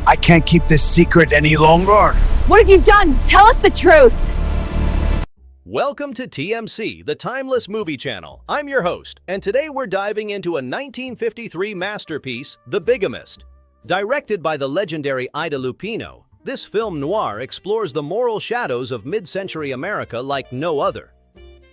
I can't keep this secret any longer. What have you done? Tell us the truth. Welcome to TMC, the Timeless Movie Channel. I'm your host, and today we're diving into a 1953 masterpiece, The Bigamist. Directed by the legendary Ida Lupino, this film noir explores the moral shadows of mid-century America like no other.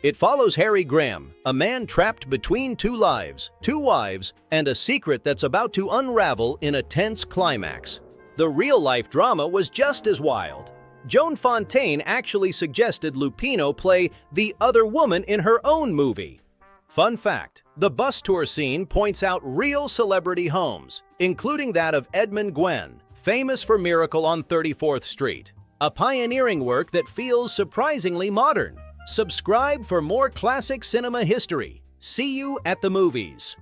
It follows Harry Graham, a man trapped between two lives, two wives, and a secret that's about to unravel in a tense climax. The real-life drama was just as wild. Joan Fontaine actually suggested Lupino play the other woman in her own movie. Fun fact, the bus tour scene points out real celebrity homes, including that of Edmund Gwenn, famous for Miracle on 34th Street, a pioneering work that feels surprisingly modern. Subscribe for more classic cinema history. See you at the movies.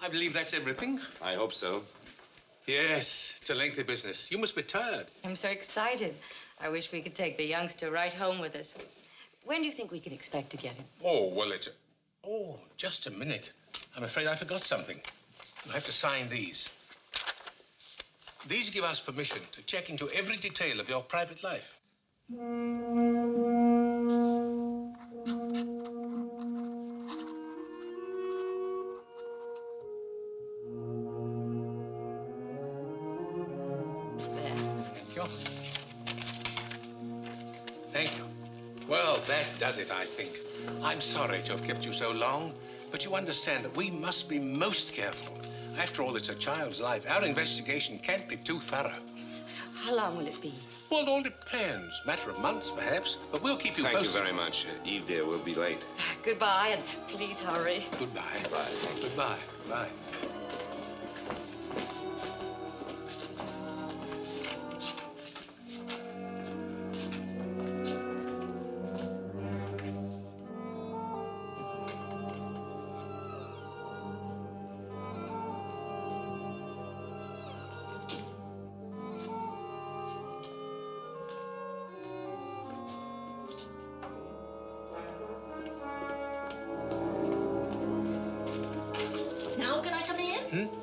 I believe that's everything. I hope so. Yes, it's a lengthy business. You must be tired. I'm so excited. I wish we could take the youngster right home with us. When do you think we can expect to get him? Oh, well, Oh, just a minute. I'm afraid I forgot something. I have to sign these. These give us permission to check into every detail of your private life. Thank you. Well, that does it, I think. I'm sorry to have kept you so long, but you understand that we must be most careful. After all, it's a child's life. Our investigation can't be too thorough. How long will it be? Well, it all depends. Matter of months, perhaps. But we'll keep you posted. Thank you very much. Eve, dear, we'll be late. Goodbye, and please hurry. Goodbye. Goodbye. Goodbye. Goodbye.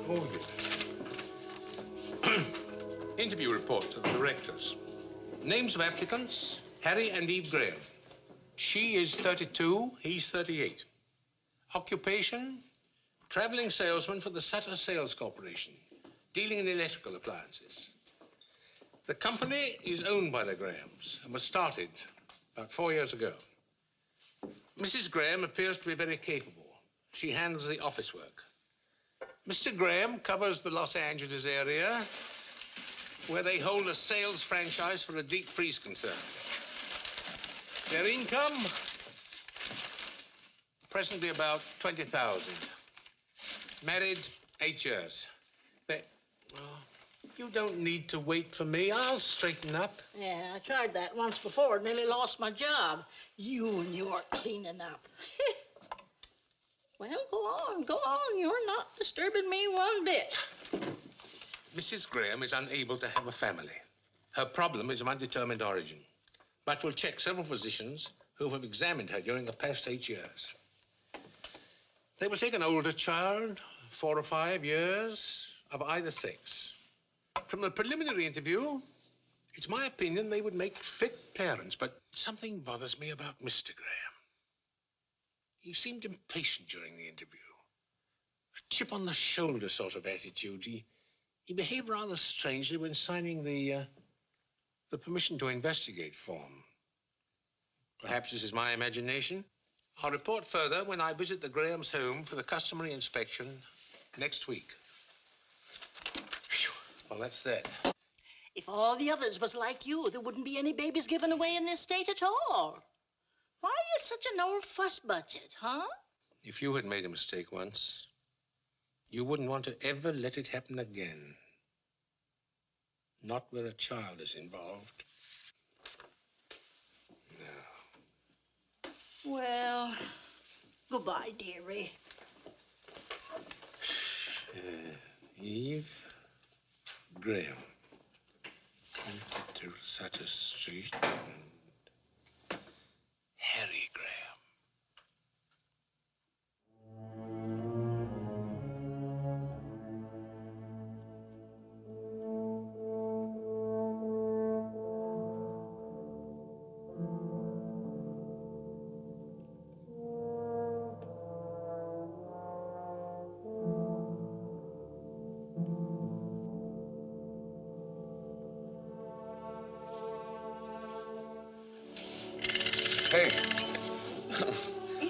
Oh, yes. Interview report to the directors. Names of applicants, Harry and Eve Graham. She is 32, he's 38. Occupation, traveling salesman for the Sutter Sales Corporation, dealing in electrical appliances. The company is owned by the Grahams and was started about 4 years ago. Mrs. Graham appears to be very capable. She handles the office work. Mr. Graham covers the Los Angeles area, where they hold a sales franchise for a deep freeze concern. Their income, presently about 20,000. Married 8 years. You don't need to wait for me. I'll straighten up. Yeah, I tried that once before. Nearly lost my job. You and your cleaning up. Well, go on, go on. You're not disturbing me one bit. Mrs. Graham is unable to have a family. Her problem is of undetermined origin. But we'll check several physicians who have examined her during the past 8 years. They will take an older child, 4 or 5 years, of either sex. From the preliminary interview, it's my opinion they would make fit parents, but something bothers me about Mr. Graham. He seemed impatient during the interview. A chip on the shoulder sort of attitude. He behaved rather strangely when signing the permission to investigate form. Perhaps this is my imagination. I'll report further when I visit the Graham's home for the customary inspection next week. Phew. Well, that's that. If all the others was like you, there wouldn't be any babies given away in this state at all. Why are you such an old fuss budget, huh? If you had made a mistake once, you wouldn't want to ever let it happen again. Not where a child is involved. No. Well, goodbye, dearie. Eve Graham. To Sutter Street and Harry Graham. Hey.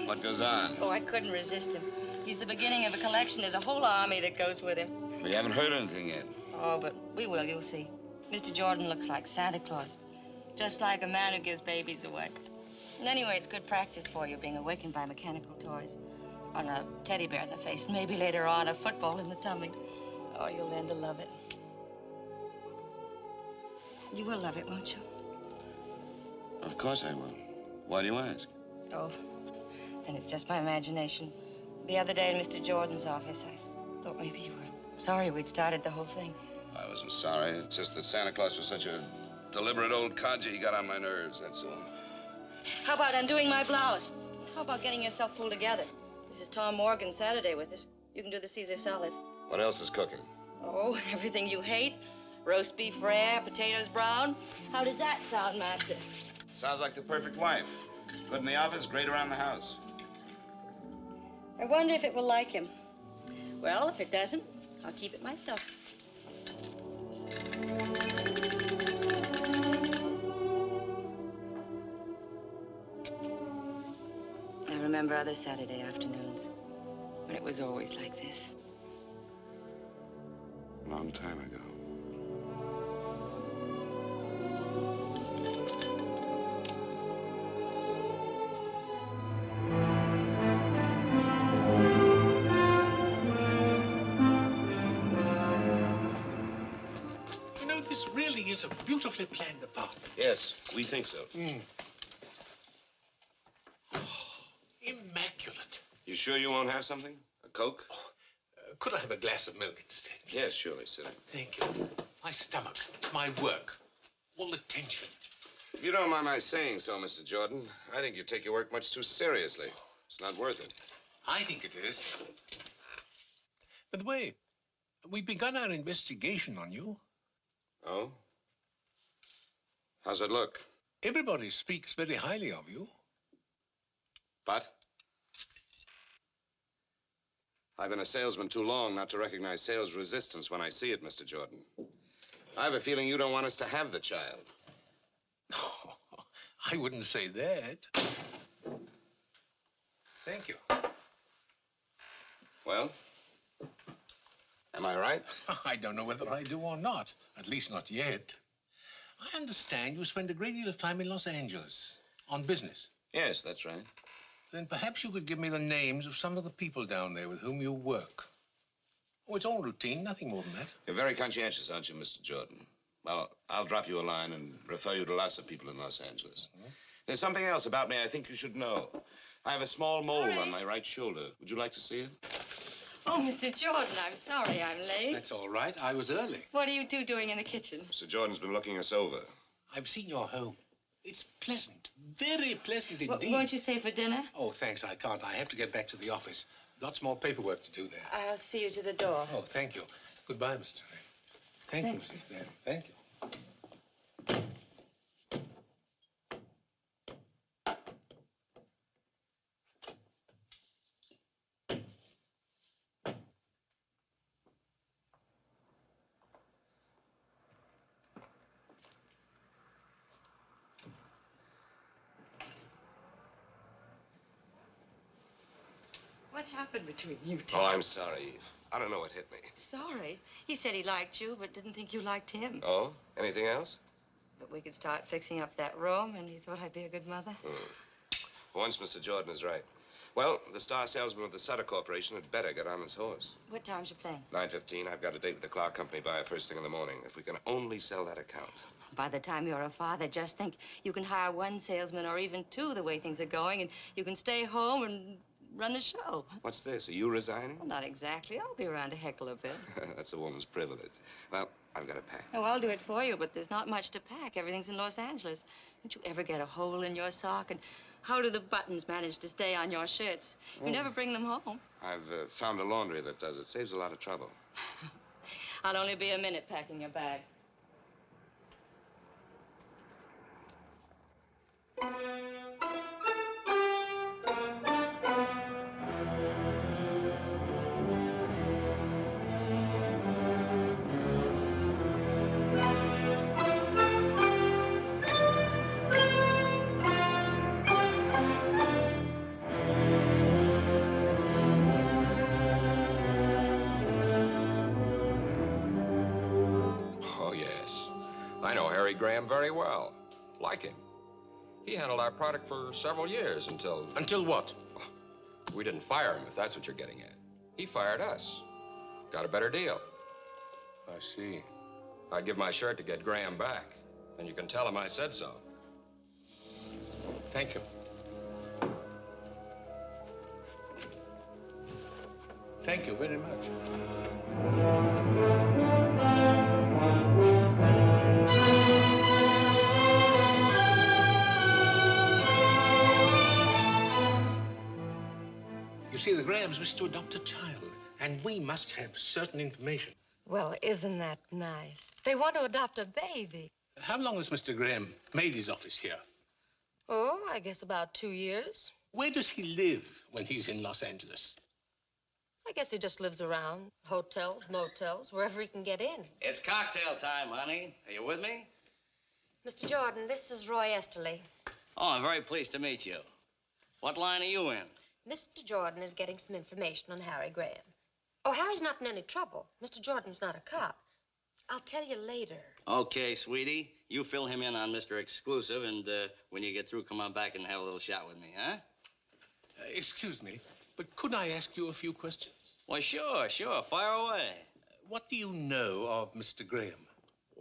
What goes on? Oh, I couldn't resist him. He's the beginning of a collection. There's a whole army that goes with him. We haven't heard anything yet. Oh, but we will, you'll see. Mr. Jordan looks like Santa Claus. Just like a man who gives babies away. And anyway, it's good practice for you, being awakened by mechanical toys. On a teddy bear in the face, and maybe later on a football in the tummy. Oh, you'll learn to love it. You will love it, won't you? Of course I will. Why do you ask? Oh, then it's just my imagination. The other day in Mr. Jordan's office, I thought maybe you were sorry we'd started the whole thing. I wasn't sorry. It's just that Santa Claus was such a deliberate old codger. He got on my nerves, that's all. How about undoing my blouse? How about getting yourself pulled together? This is Tom Morgan Saturday with us. You can do the Caesar salad. What else is cooking? Oh, everything you hate. Roast beef rare, potatoes brown. How does that sound, Master? Sounds like the perfect wife. Good in the office, great around the house. I wonder if it will like him. Well, if it doesn't, I'll keep it myself. I remember other Saturday afternoons when it was always like this. A long time ago. This really is a beautifully planned apartment. Yes, we think so. Oh, immaculate. You sure you won't have something? A Coke? Could I have a glass of milk instead? Yes, surely, sir. Thank you. My stomach, my work, all the tension. If you don't mind my saying so, Mr. Jordan, I think you take your work much too seriously. It's not worth it. I think it is. By the way, we've begun our investigation on you. Oh? How's it look? Everybody speaks very highly of you. But? I've been a salesman too long not to recognize sales resistance when I see it, Mr. Jordan. I have a feeling you don't want us to have the child. Oh, I wouldn't say that. Thank you. Well? Am I right? I don't know whether I do or not. At least not yet. I understand you spend a great deal of time in Los Angeles on business. Yes, that's right. Then perhaps you could give me the names of some of the people down there with whom you work. Oh, it's all routine, nothing more than that. You're very conscientious, aren't you, Mr. Jordan? Well, I'll drop you a line and refer you to lots of people in Los Angeles. There's something else about me I think you should know. I have a small mole on my right shoulder. Would you like to see it? Oh, Mr. Jordan, I'm sorry I'm late. That's all right. I was early. What are you two doing in the kitchen? Mr. Jordan's been looking us over. I've seen your home. It's pleasant. Very pleasant indeed. Won't you stay for dinner? Oh, thanks. I can't. I have to get back to the office. Lots more paperwork to do there. I'll see you to the door. Oh, thank you. Goodbye, Mr. Thank you, Mrs. Graham. Thank you. What happened between you two? Oh, I'm sorry, Eve. I don't know what hit me. Sorry. He said he liked you, but didn't think you liked him. Oh? Anything else? But we could start fixing up that room, and he thought I'd be a good mother. Once Mr. Jordan is right. Well, the star salesman of the Sutter Corporation had better get on his horse. What time's your plane? 9:15. I've got a date with the Clark Company buyer first thing in the morning. If we can only sell that account. By the time you're a father, just think you can hire one salesman or even two the way things are going, and you can stay home and run the show. What's this? Are you resigning? Well, not exactly. I'll be around to heckle a bit. That's a woman's privilege. Well, I've got to pack. Oh, I'll do it for you, but there's not much to pack. Everything's in Los Angeles. Don't you ever get a hole in your sock? And how do the buttons manage to stay on your shirts? You never bring them home. I've found a laundry that does it. Saves a lot of trouble. I'll only be a minute packing your bag. I know Harry Graham very well. Like him. He handled our product for several years until... Until what? We didn't fire him, if that's what you're getting at. He fired us. Got a better deal. I see. I'd give my shirt to get Graham back. And you can tell him I said so. Thank you. Thank you very much. You see, the Grahams wish to adopt a child, and we must have certain information. Well, isn't that nice? They want to adopt a baby. How long has Mr. Graham made his office here? Oh, I guess about 2 years. Where does he live when he's in Los Angeles? I guess he just lives around. Hotels, motels, wherever he can get in. It's cocktail time, honey. Are you with me? Mr. Jordan, this is Roy Esterly. Oh, I'm very pleased to meet you. What line are you in? Mr. Jordan is getting some information on Harry Graham. Oh, Harry's not in any trouble. Mr. Jordan's not a cop. I'll tell you later. Okay, sweetie. You fill him in on Mr. Exclusive, and when you get through, come on back and have a little chat with me, huh? Excuse me, but could I ask you a few questions? Why, sure. Fire away. What do you know of Mr. Graham?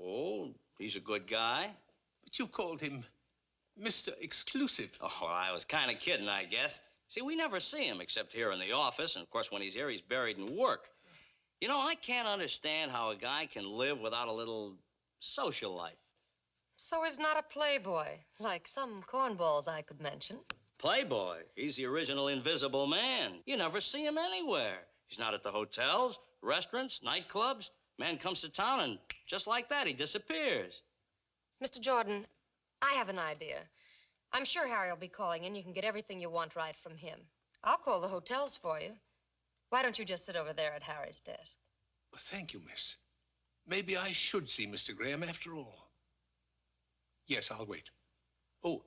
Oh, he's a good guy. But you called him Mr. Exclusive. Oh, I was kind of kidding, I guess. See, we never see him except here in the office, and of course, when he's here, he's buried in work. You know, I can't understand how a guy can live without a little social life. So he's not a playboy, like some cornballs I could mention. Playboy? He's the original invisible man. You never see him anywhere. He's not at the hotels, restaurants, nightclubs. Man comes to town, and just like that, he disappears. Mr. Jordan, I have an idea. I'm sure Harry will be calling in. You can get everything you want right from him. I'll call the hotels for you. Why don't you just sit over there at Harry's desk? Well, thank you, miss. Maybe I should see Mr. Graham after all. Yes, I'll wait. Oh,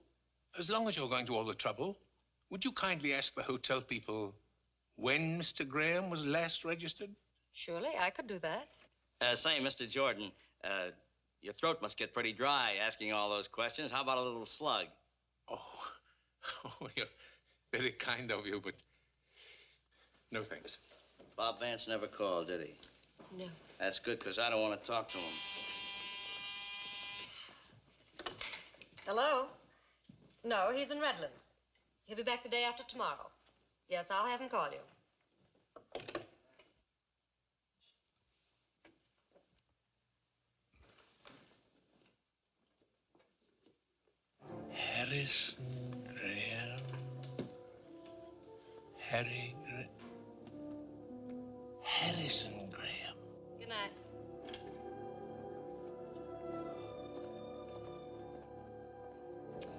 as long as you're going to all the trouble, would you kindly ask the hotel people when Mr. Graham was last registered? Surely, I could do that. Say, Mr. Jordan, your throat must get pretty dry asking all those questions. How about a little slug? Oh, you're very kind of you, but no thanks. Bob Vance never called, did he? No. That's good, because I don't want to talk to him. Hello? No, he's in Redlands. He'll be back the day after tomorrow. Yes, I'll have him call you. Harrison Graham. Harrison Graham. Good night.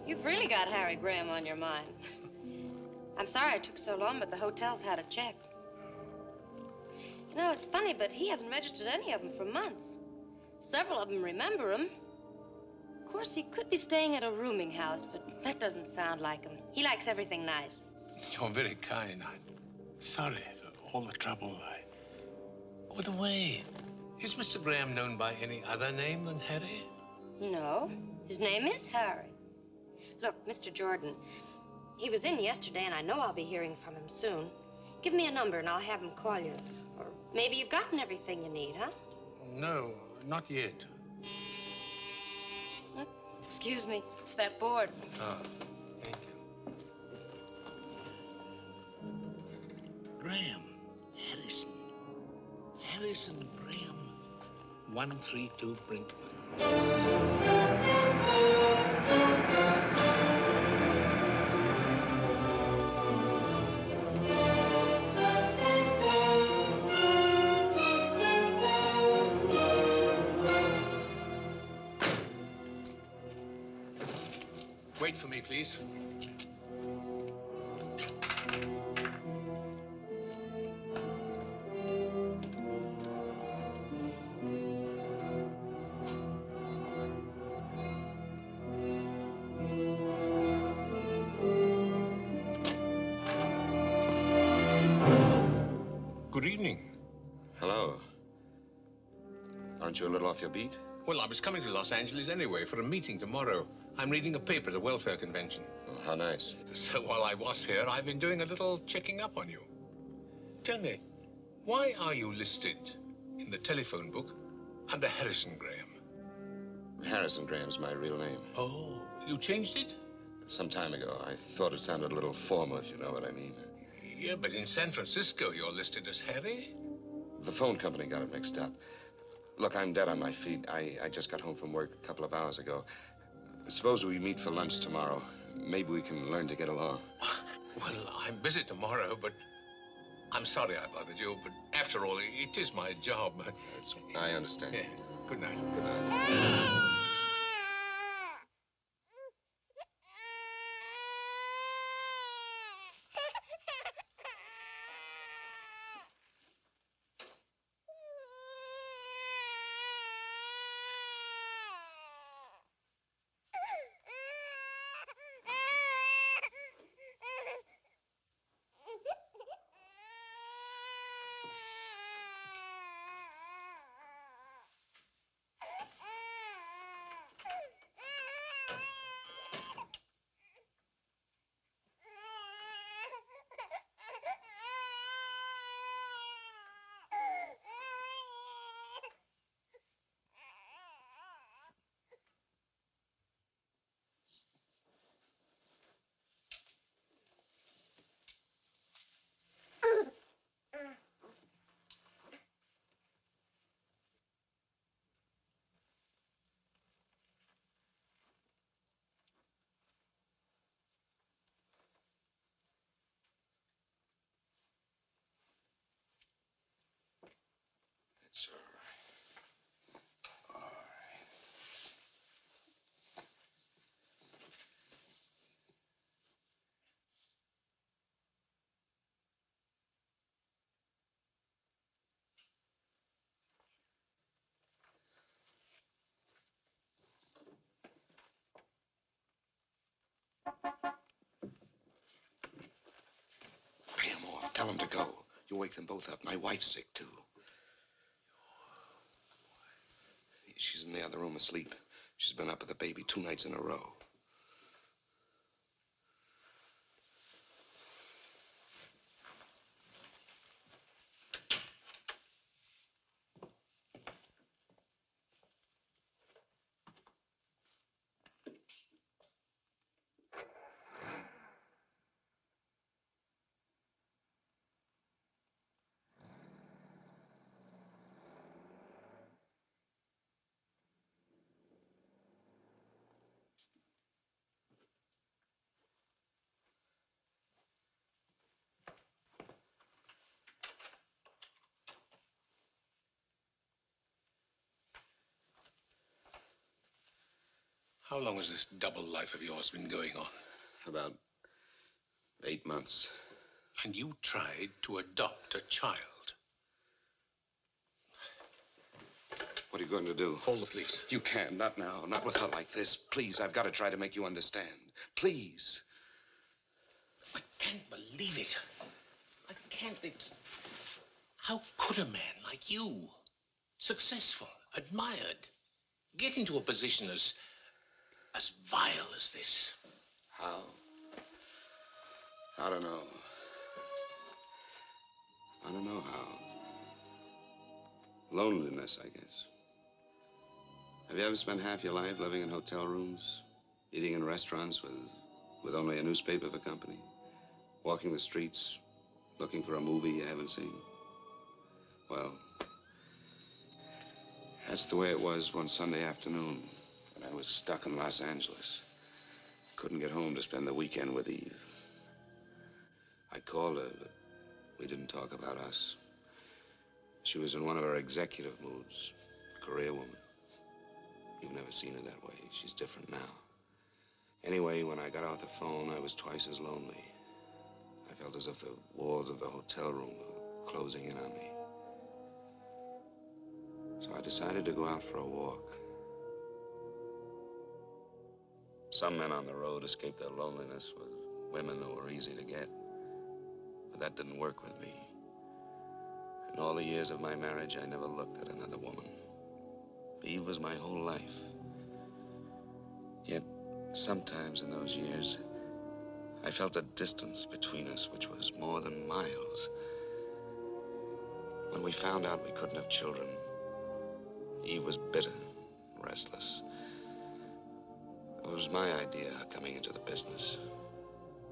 You've really got Harry Graham on your mind. I'm sorry it took so long, but the hotel's had a check. You know, it's funny, but he hasn't registered any of them for months. Several of them remember him. Of course, he could be staying at a rooming house, but that doesn't sound like him. He likes everything nice. You're very kind. I'm sorry for all the trouble. Oh, the way. Is Mr. Graham known by any other name than Harry? No, his name is Harry. Look, Mr. Jordan, he was in yesterday, and I know I'll be hearing from him soon. Give me a number, and I'll have him call you. Or maybe you've gotten everything you need, huh? No, not yet. Excuse me, it's that board. Oh, thank you. Graham. Harrison Graham. 132 Brinkman. Wait for me, please. Good evening. Hello. Aren't you a little off your beat? Well, I was coming to Los Angeles anyway for a meeting tomorrow. I'm reading a paper at a welfare convention. Oh, how nice. So while I was here, I've been doing a little checking up on you. Tell me, why are you listed in the telephone book under Harrison Graham? Harrison Graham's my real name. Oh, you changed it? Some time ago. I thought it sounded a little formal, if you know what I mean. Yeah, but in San Francisco, you're listed as Harry. The phone company got it mixed up. Look, I'm dead on my feet. I just got home from work a couple of hours ago. Suppose we meet for lunch tomorrow. Maybe we can learn to get along. Well, I'm busy tomorrow, but I'm sorry I bothered you. But after all, it is my job. I understand. Yeah. Good night. Good night. It's all right. All right. Pay him off. Tell him to go. You'll wake them both up. My wife's sick, too. She's in the other room asleep. She's been up with the baby 2 nights in a row. How long has this double life of yours been going on? About 8 months. And you tried to adopt a child. What are you going to do? Call the police. You can't. Not now. Not with her like this. Please, I've got to try to make you understand. Please. I can't believe it. I can't. How could a man like you, successful, admired, get into a position as vile as this? How? I don't know. I don't know how. Loneliness, I guess. Have you ever spent half your life living in hotel rooms, eating in restaurants with only a newspaper for company, walking the streets, looking for a movie you haven't seen? Well, that's the way it was one Sunday afternoon when I was stuck in Los Angeles. Couldn't get home to spend the weekend with Eve. I called her, but we didn't talk about us. She was in one of her executive moods, career woman. You've never seen her that way. She's different now. Anyway, when I got off the phone, I was twice as lonely. I felt as if the walls of the hotel room were closing in on me. So I decided to go out for a walk. Some men on the road escape their loneliness with women who are easy to get. But that didn't work with me. In all the years of my marriage, I never looked at another woman. Eve was my whole life. Yet, sometimes in those years, I felt a distance between us which was more than miles. When we found out we couldn't have children, Eve was bitter, restless. It was my idea coming into the business.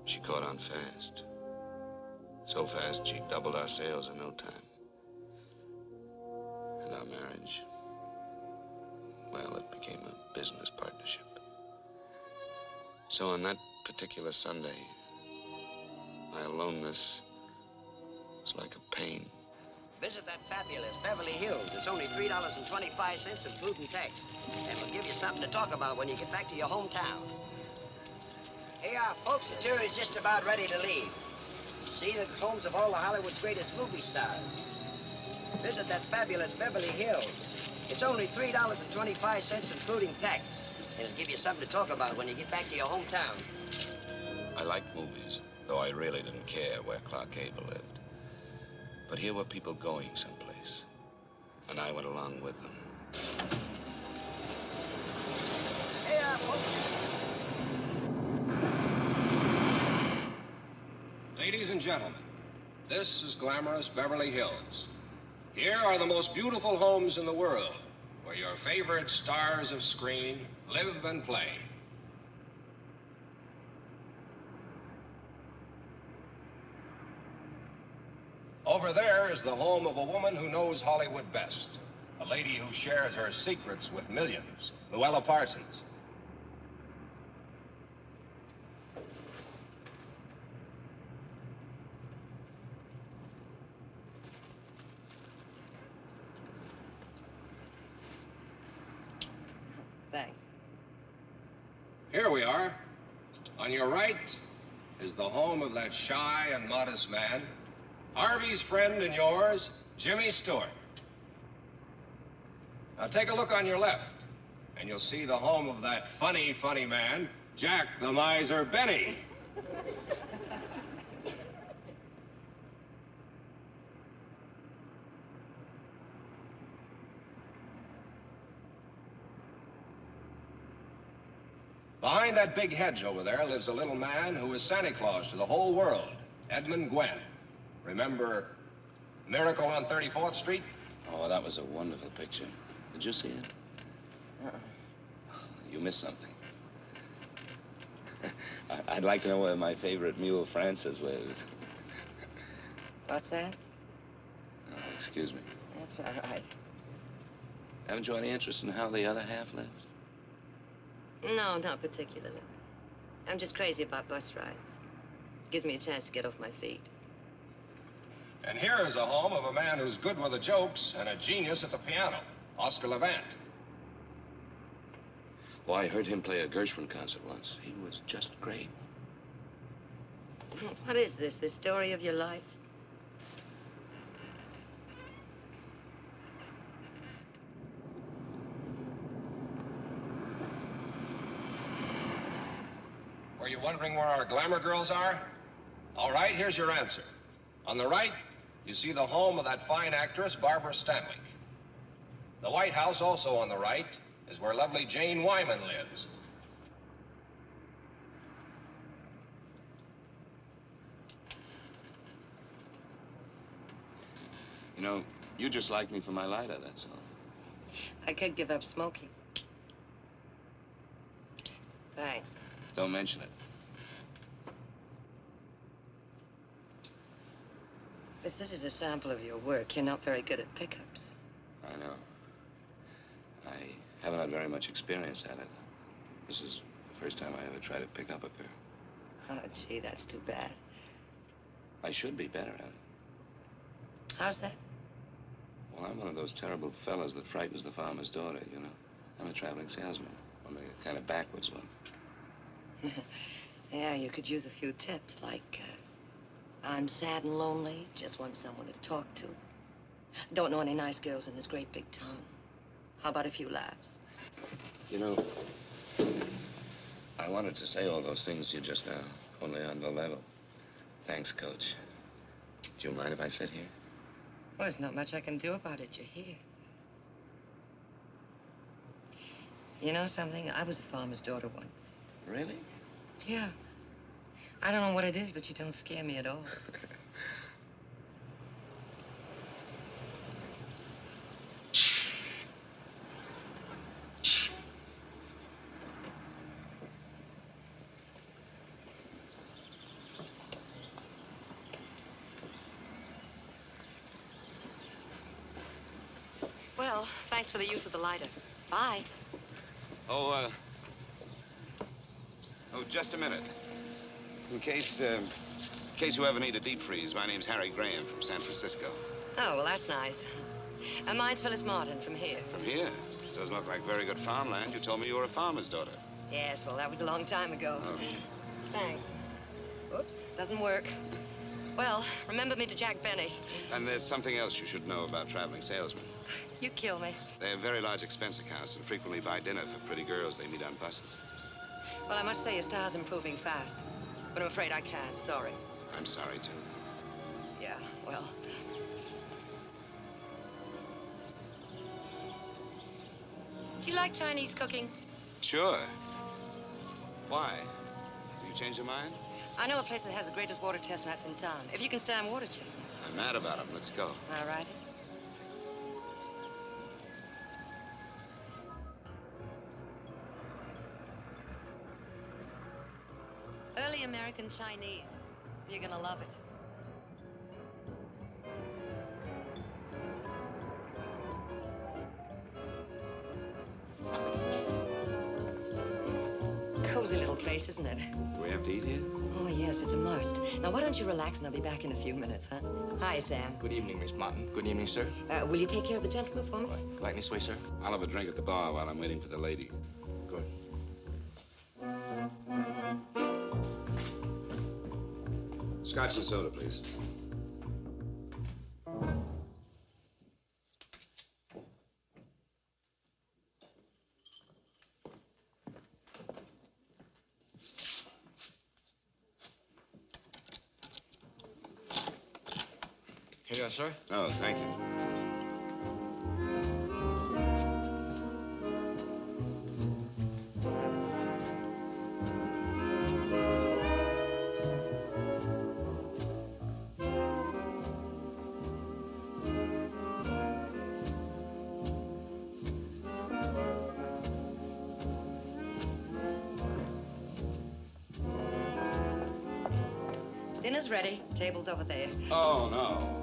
She caught on fast. So fast, she doubled our sales in no time. And our marriage, well, it became a business partnership. So on that particular Sunday, my aloneness was like a pain. Visit that fabulous Beverly Hills. It's only $3.25 including tax. And we'll give you something to talk about when you get back to your hometown. Hey, folks, the tour is just about ready to leave. See the homes of all of Hollywood's greatest movie stars. Visit that fabulous Beverly Hills. It's only $3.25 including tax. And it'll give you something to talk about when you get back to your hometown. I liked movies, though I really didn't care where Clark Gable lived. But here were people going someplace, and I went along with them. Hey, folks. Ladies and gentlemen, this is glamorous Beverly Hills. Here are the most beautiful homes in the world, where your favorite stars of screen live and play. Over there is the home of a woman who knows Hollywood best, a lady who shares her secrets with millions, Luella Parsons. Thanks. Here we are. On your right is the home of that shy and modest man, Harvey's friend and yours, Jimmy Stewart. Now take a look on your left, and you'll see the home of that funny, funny man, Jack the Miser Benny. Behind that big hedge over there lives a little man who is Santa Claus to the whole world, Edmund Gwenn. Remember Miracle on 34th Street? Oh, that was a wonderful picture. Did you see it? You missed something. I'd like to know where my favorite mule, Francis, lives. What's that? Oh, excuse me. That's all right. Haven't you any interest in how the other half lives? No, not particularly. I'm just crazy about bus rides. Gives me a chance to get off my feet. And here is a home of a man who's good with the jokes and a genius at the piano, Oscar Levant. Oh, I heard him play a Gershwin concert once. He was just great. What is this, the story of your life? Were you wondering where our glamour girls are? All right, here's your answer. On the right, you see the home of that fine actress, Barbara Stanwyck. The White House, also on the right, is where lovely Jane Wyman lives. You know, you just like me for my lighter, that's all. I could give up smoking. Thanks. Don't mention it. If this is a sample of your work, you're not very good at pickups. I know. I haven't had very much experience at it. This is the first time I ever tried to pick up a girl. Oh, gee, that's too bad. I should be better at it. How's that? Well, I'm one of those terrible fellas that frightens the farmer's daughter, you know. I'm a traveling salesman, only a kind of backwards one. Yeah, you could use a few tips, like, I'm sad and lonely, just want someone to talk to. Don't know any nice girls in this great big town. How about a few laughs? You know, I wanted to say all those things to you just now, only on the level. Thanks, Coach. Do you mind if I sit here? Well, there's not much I can do about it. You're here. You know something? I was a farmer's daughter once. Really? Yeah. I don't know what it is, but you don't scare me at all. Well, thanks for the use of the lighter. Bye. Oh, just a minute. In case you ever need a deep freeze, my name's Harry Graham from San Francisco. Oh, well, that's nice. Mine's Phyllis Martin from here. From here? This doesn't look like very good farmland. You told me you were a farmer's daughter. Yes, well, that was a long time ago. Oh. Thanks. Oops, doesn't work. Well, remember me to Jack Benny. And there's something else you should know about traveling salesmen. You kill me. They have very large expense accounts and frequently buy dinner for pretty girls they meet on buses. Well, I must say your style's improving fast. But I'm afraid I can't. Sorry. I'm sorry, too. Yeah, well. Do you like Chinese cooking? Sure. Why? Have you changed your mind? I know a place that has the greatest water chestnuts in town. If you can stand water chestnuts. I'm mad about them. Let's go. All righty. Early American Chinese. You're gonna love it. Cozy little place, isn't it? Do we have to eat here? Oh, yes, it's a must. Now, why don't you relax and I'll be back in a few minutes, huh? Hi, Sam. Good evening, Miss Martin. Good evening, sir. Will you take care of the gentleman for me? Right this way, sir. I'll have a drink at the bar while I'm waiting for the lady. Good. Scotch and soda, please. Here you are, sir. Oh, thank you. Dinner's ready. Table's over there. Oh, no.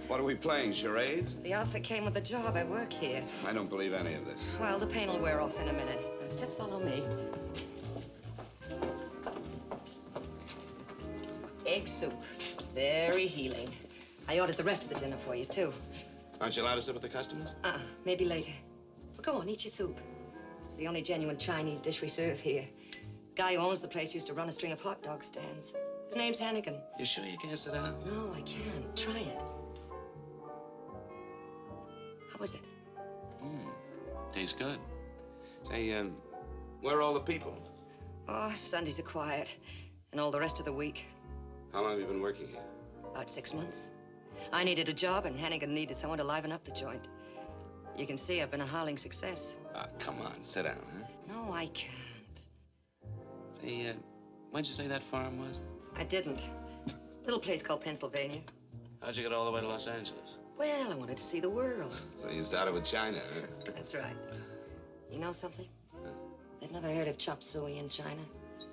What are we playing, charades? The outfit came with the job. I work here. I don't believe any of this. Well, the pain will wear off in a minute. Now, just follow me. Egg soup. Very healing. I ordered the rest of the dinner for you, too. Aren't you allowed to sit with the customers? Maybe later. Well, go on, eat your soup. It's the only genuine Chinese dish we serve here. The guy who owns the place used to run a string of hot dog stands. His name's Hannigan. You sure you can't sit down? No, I can't. Try it. How was it? Tastes good. Say, where are all the people? Oh, Sundays are quiet. And all the rest of the week. How long have you been working here? About 6 months. I needed a job, and Hannigan needed someone to liven up the joint. You can see I've been a howling success. Ah, come on, sit down, huh? No, I can't. Say, where'd you say that farm was? I didn't. Little place called Pennsylvania. How'd you get all the way to Los Angeles? Well, I wanted to see the world. So you started with China, huh? That's right. You know something? They've never heard of chop suey in China.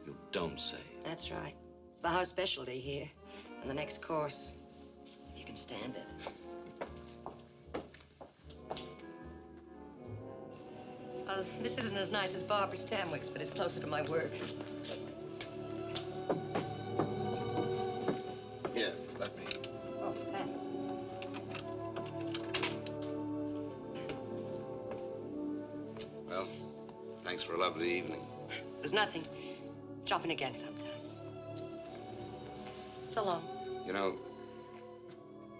You don't say. That's right. It's the house specialty here. And the next course, if you can stand it. This isn't as nice as Barbara Stanwyck's, but it's closer to my work. Here, let me. Oh, thanks. Well, thanks for a lovely evening. There's nothing. Drop in again sometime. So long. You know,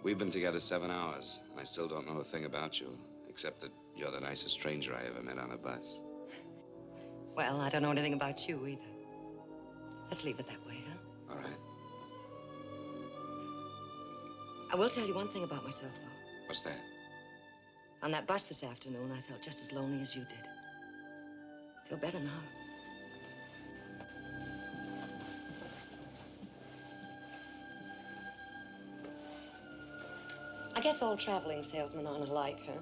we've been together 7 hours, and I still don't know a thing about you, except that you're the nicest stranger I ever met on a bus. Well, I don't know anything about you either. Let's leave it that way, huh? All right. I will tell you one thing about myself, though. What's that? On that bus this afternoon, I felt just as lonely as you did. Feel better now. I guess all traveling salesmen aren't alike, huh?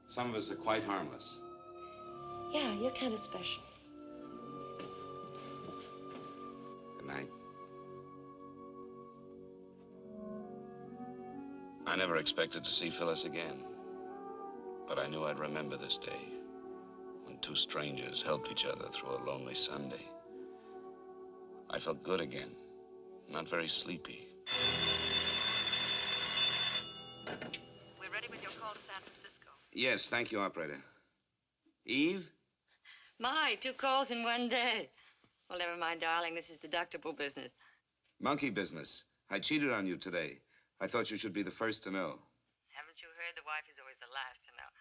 Some of us are quite harmless. Yeah, you're kind of special. Good night. I never expected to see Phyllis again. But I knew I'd remember this day when 2 strangers helped each other through a lonely Sunday. I felt good again, not very sleepy. We're ready with your call to San Francisco. Yes, thank you, operator. Eve? My, 2 calls in one day. Well, never mind, darling. This is deductible business. Monkey business. I cheated on you today. I thought you should be the first to know. Haven't you heard the wife is always the last to know?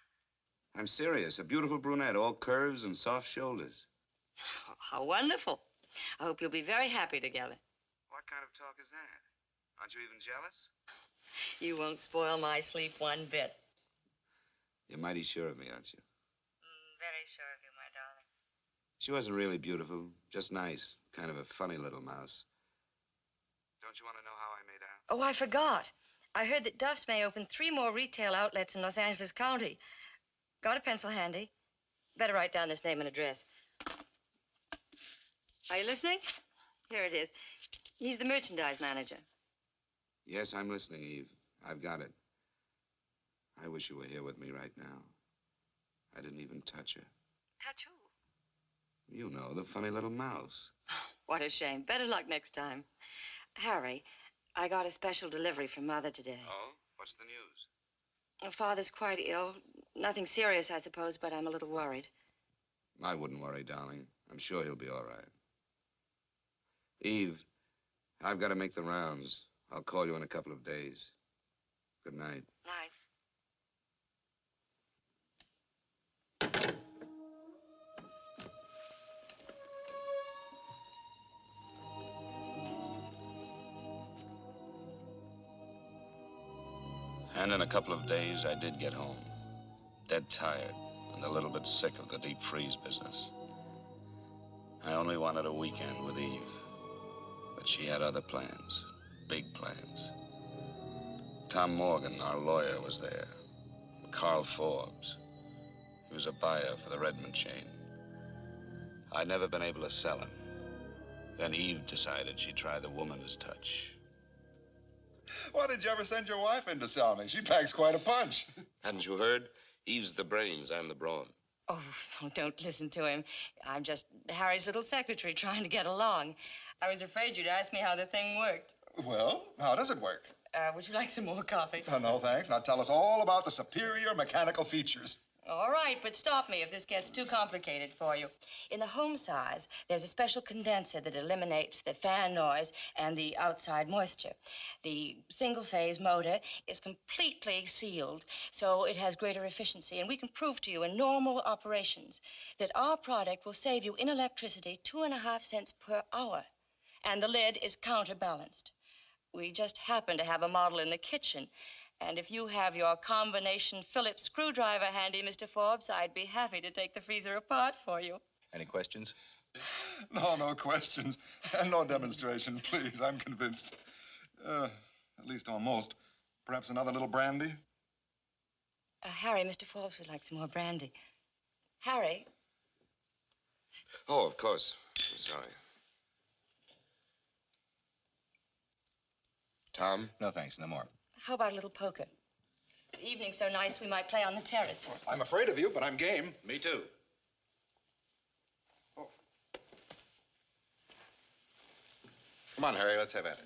I'm serious. A beautiful brunette, all curves and soft shoulders. Oh, how wonderful. I hope you'll be very happy together. What kind of talk is that? Aren't you even jealous? You won't spoil my sleep one bit. You're mighty sure of me, aren't you? Very sure of you, my darling. She wasn't really beautiful, just nice. Kind of a funny little mouse. Don't you want to know how I made out? Oh, I forgot. I heard that Duff's may open 3 more retail outlets in Los Angeles County. Got a pencil handy? Better write down this name and address. Are you listening? Here it is. He's the merchandise manager. Yes, I'm listening, Eve. I've got it. I wish you were here with me right now. I didn't even touch her. Touch who? You know, the funny little mouse. What a shame. Better luck next time. Harry, I got a special delivery from Mother today. Oh? What's the news? Father's quite ill. Nothing serious, I suppose, but I'm a little worried. I wouldn't worry, darling. I'm sure he'll be all right. Eve, I've got to make the rounds. I'll call you in a couple of days. Good night. Night. And in a couple of days, I did get home. Dead tired and a little bit sick of the deep freeze business. I only wanted a weekend with Eve. But she had other plans, big plans. Tom Morgan, our lawyer, was there. Carl Forbes. He was a buyer for the Redmond chain. I'd never been able to sell him. Then Eve decided she'd try the woman's touch. Why did you ever send your wife in to sell me? She packs quite a punch. Hadn't you heard? Eve's the brains, I'm the brawn. Oh, don't listen to him. I'm just Harry's little secretary trying to get along. I was afraid you'd ask me how the thing worked. Well, how does it work? Would you like some more coffee? Oh, no, thanks. Now tell us all about the superior mechanical features. All right, but stop me if this gets too complicated for you. In the home size, there's a special condenser that eliminates the fan noise and the outside moisture. The single-phase motor is completely sealed, so it has greater efficiency, and we can prove to you in normal operations that our product will save you in electricity 2.5 cents per hour, and the lid is counterbalanced. We just happen to have a model in the kitchen. And if you have your combination Phillips screwdriver handy, Mr. Forbes, I'd be happy to take the freezer apart for you. Any questions? No questions. And no demonstration, please. I'm convinced. At least almost. Perhaps another little brandy? Harry, Mr. Forbes would like some more brandy. Harry? Oh, of course. Sorry. Tom? No, thanks. No more. How about a little poker? The evening's so nice we might play on the terrace. I'm afraid of you, but I'm game. Me too. Oh. Come on, Harry, let's have at it.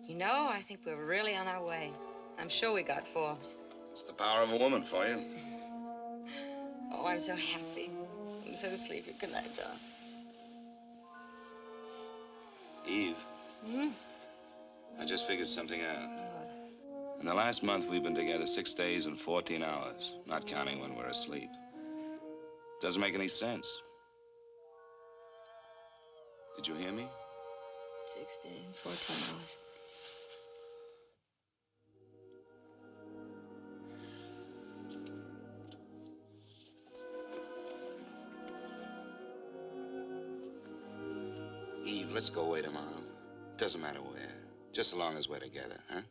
You know, I think we're really on our way. I'm sure we got Forbes. It's the power of a woman for you. Oh, I'm so happy. I'm so sleepy. Good night, Don. Eve. Hmm? I just figured something out. In the last month, we've been together 6 days and 14 hours, not counting when we're asleep. Doesn't make any sense. Did you hear me? 6 days, 14 hours. Eve, let's go away tomorrow. Doesn't matter where. Just so long as we're together, huh?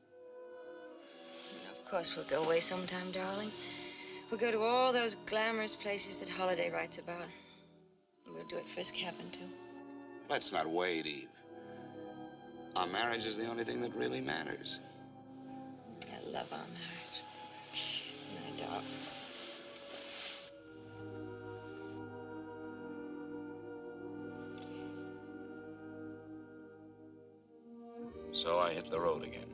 Of course, we'll go away sometime, darling. We'll go to all those glamorous places that Holiday writes about. We'll do it Frisk happened to. Let's not wait, Eve. Our marriage is the only thing that really matters. I love our marriage. My dog. So I hit the road again.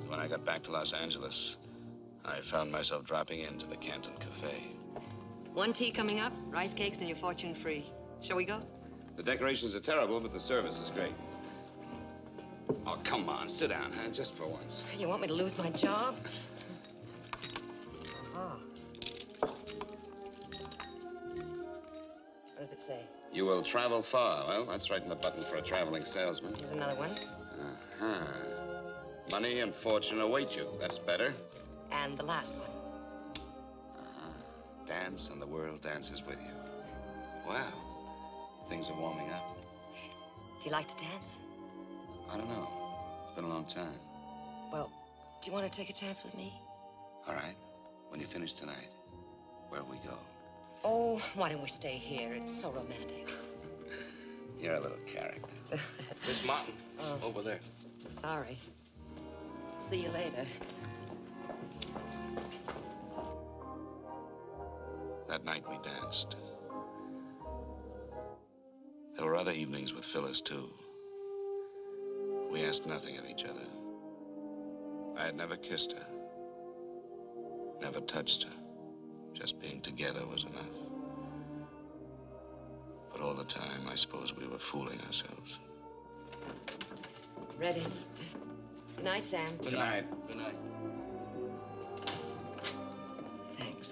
When I got back to Los Angeles, I found myself dropping into the Canton Cafe. 1 tea coming up, rice cakes, and your fortune free. Shall we go? The decorations are terrible, but the service is great. Oh, come on, sit down, huh? Just for once. You want me to lose my job? Oh. What does it say? You will travel far. Well, that's right in the button for a traveling salesman. Here's another one. Uh-huh. Money and fortune await you. That's better. And the last one. Dance and the world dances with you. Wow. Things are warming up. Do you like to dance? I don't know. It's been a long time. Well, do you want to take a chance with me? All right. When you finish tonight, where'll we go? Oh, why don't we stay here? It's so romantic. You're a little character. Miss Martin, over there. Sorry. See you later. That night we danced. There were other evenings with Phyllis, too. We asked nothing of each other. I had never kissed her. Never touched her. Just being together was enough. But all the time, I suppose we were fooling ourselves. Ready? Good night, Sam. Good night. Good night. Thanks.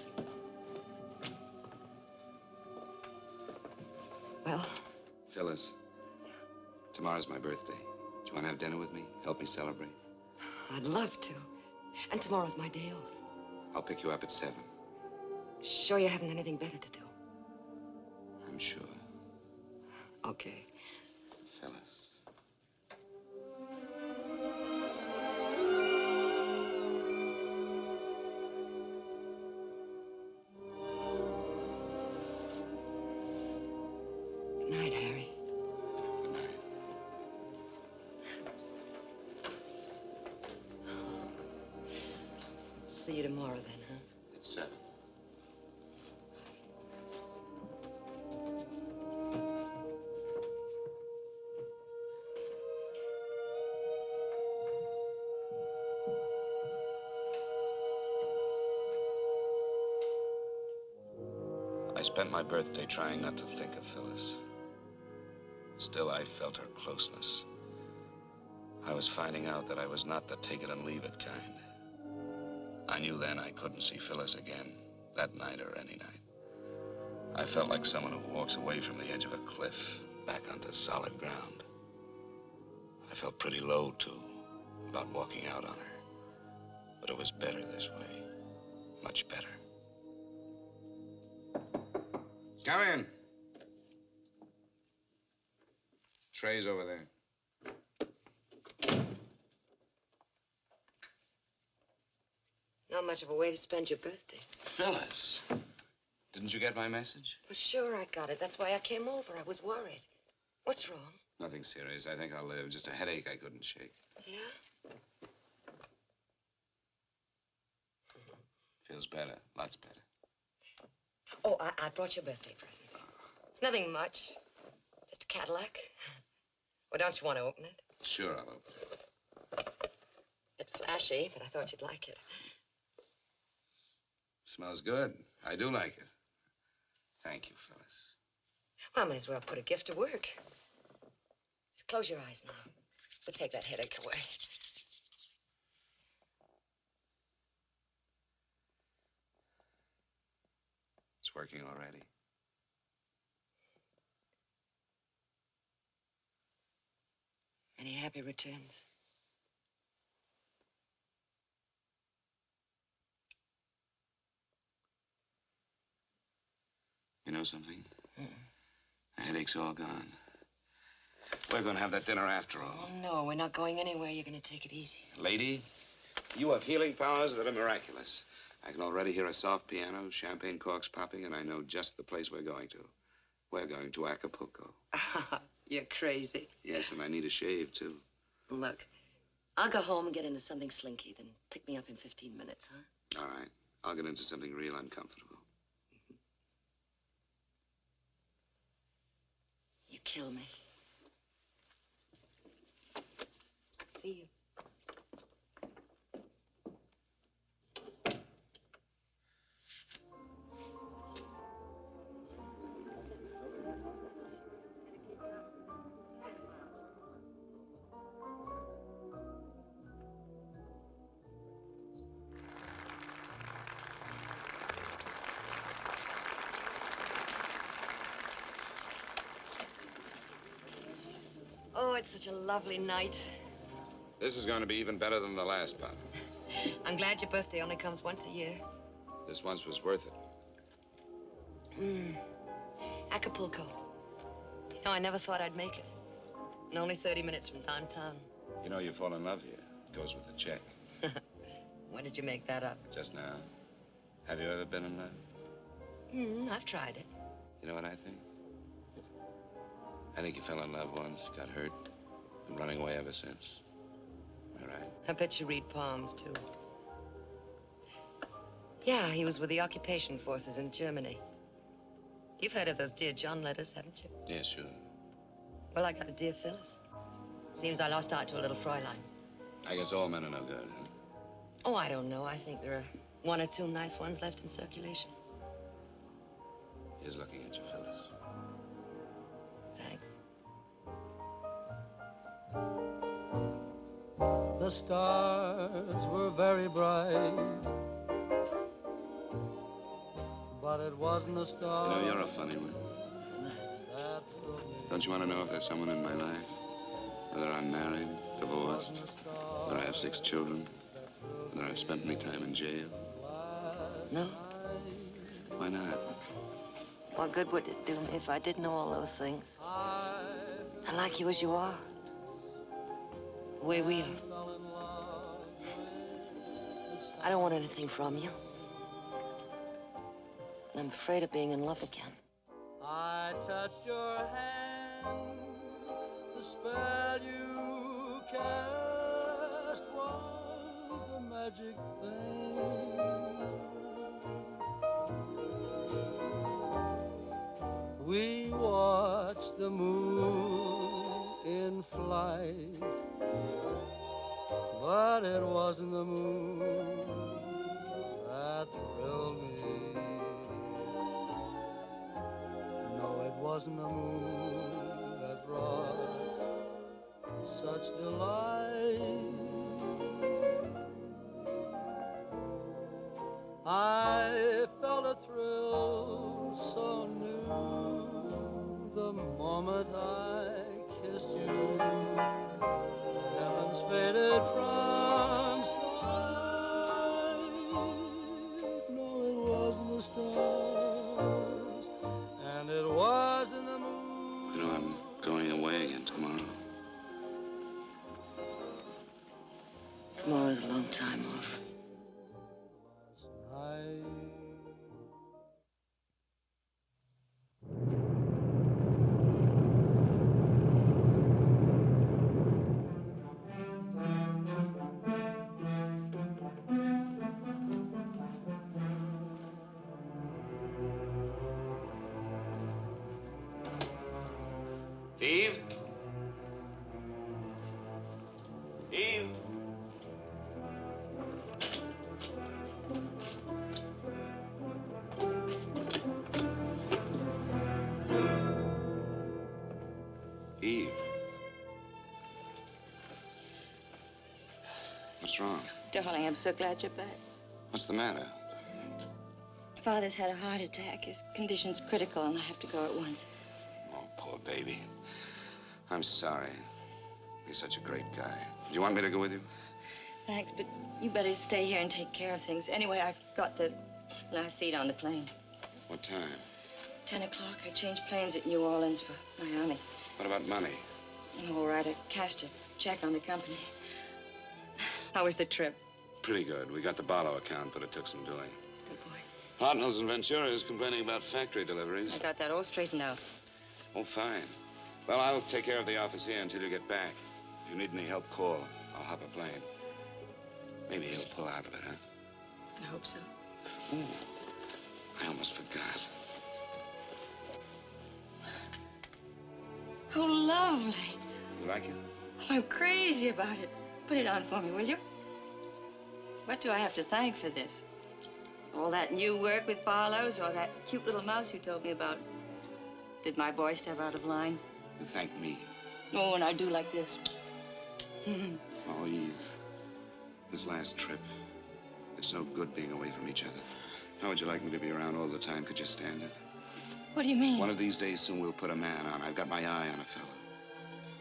Well? Phyllis, tomorrow's my birthday. Do you want to have dinner with me? Help me celebrate? I'd love to. And tomorrow's my day off. I'll pick you up at 7. Sure you haven't anything better to do? I'm sure. Okay. Phyllis. Good night, Harry. Good night. See you tomorrow then, huh? At 7. spent my birthday trying not to think of Phyllis. Still, I felt her closeness. I was finding out that I was not the take-it-and-leave-it kind. I knew then I couldn't see Phyllis again, that night or any night. I felt like someone who walks away from the edge of a cliff, back onto solid ground. I felt pretty low, too, about walking out on her. But it was better this way. Much better. Come in. Tray's over there. Not much of a way to spend your birthday. Phyllis, didn't you get my message? Well, sure I got it. That's why I came over. I was worried. What's wrong? Nothing serious. I think I'll live. Just a headache I couldn't shake. Yeah? Feels better. Lots better. Oh, I brought you a birthday present. It's nothing much. Just a Cadillac. Well, don't you want to open it? Sure, I'll open it. A bit flashy, but I thought you'd like it. Smells good. I do like it. Thank you, Phyllis. Well, I may as well put a gift to work. Just close your eyes now. We'll take that headache away. It's working already. Any happy returns? You know something? The headache's all gone. We're going to have that dinner after all. Oh, no, we're not going anywhere. You're going to take it easy. Lady, you have healing powers that are miraculous. I can already hear a soft piano, champagne corks popping, and I know just the place we're going to. We're going to Acapulco. You're crazy. Yes, and I need a shave, too. Look, I'll go home and get into something slinky, then pick me up in 15 minutes, huh? All right. I'll get into something real uncomfortable. You kill me. See you. Oh, it's such a lovely night. This is going to be even better than the last part. I'm glad your birthday only comes once a year. This once was worth it. Acapulco. You know, I never thought I'd make it. And only 30 minutes from downtown. You know, you fall in love here. It goes with the check. When did you make that up? Just now. Have you ever been in love? I've tried it. You know what I think? I think you fell in love once, got hurt, been running away ever since. Am I right? I bet you read palms, too. Yeah, he was with the occupation forces in Germany. You've heard of those Dear John letters, haven't you? Yeah, sure. Well, I got a Dear Phyllis. Seems I lost out to a little Fräulein. I guess all men are no good, huh? Oh, I don't know. I think there are one or two nice ones left in circulation. He's looking at you, Phyllis. Thanks. The stars were very bright, but it wasn't the stars. You know, you're a funny one. Don't you want to know if there's someone in my life? Whether I'm married, divorced, whether I have 6 children, whether I've spent any time in jail? No. Why not? What good would it do me if I did know all those things? I like you as you are. The way we are. I don't want anything from you. And I'm afraid of being in love again. I touched your hand, the spell you cast was a magic thing. We watched the moon in flight, but it wasn't the moon that thrilled me. wasn't the moon that brought such delight. I felt a thrill so new the moment I kissed you. Heavens faded from sight. No, it wasn't the stars, and it wasn't the moon. You know, I'm going away again tomorrow. Tomorrow's a long time off. Eve? Eve? Eve. What's wrong? Darling, I'm so glad you're back. What's the matter? Father's had a heart attack. His condition's critical, and I have to go at once. Oh, poor baby. I'm sorry. He's such a great guy. Do you want me to go with you? Thanks, but you better stay here and take care of things. Anyway, I got the last seat on the plane. What time? 10 o'clock. I changed planes at New Orleans for Miami. What about money? All right, I cashed a check on the company. How was the trip? Pretty good. We got the Barlow account, but it took some doing. Good boy. Hartnell's in Ventura is complaining about factory deliveries. I got that all straightened out. Oh, fine. Well, I'll take care of the office here until you get back. If you need any help, call. I'll hop a plane. Maybe he'll pull out of it, huh? I hope so. Ooh, I almost forgot. Oh, lovely. You like it? I'm crazy about it. Put it on for me, will you? What do I have to thank for this? All that new work with Barlow's or that cute little mouse you told me about? Did my boy step out of line? You thank me. Oh, and I do like this. Oh, Eve. This last trip. It's no good being away from each other. How would you like me to be around all the time? Could you stand it? What do you mean? One of these days soon we'll put a man on. I've got my eye on a fellow.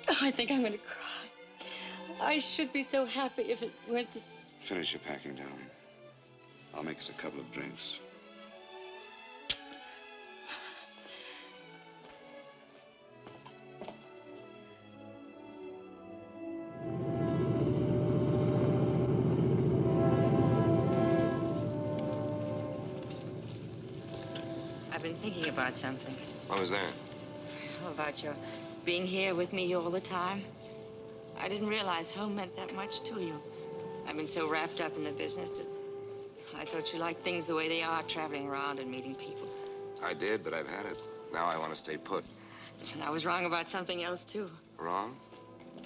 Oh, I think I'm going to cry. I should be so happy if it weren't that... Finish your packing, darling. I'll make us a couple of drinks. I've been thinking about something. What was that? How about your being here with me all the time? I didn't realize home meant that much to you. I've been so wrapped up in the business that I thought you liked things the way they are, traveling around and meeting people. I did, but I've had it. Now I want to stay put. And I was wrong about something else, too. Wrong?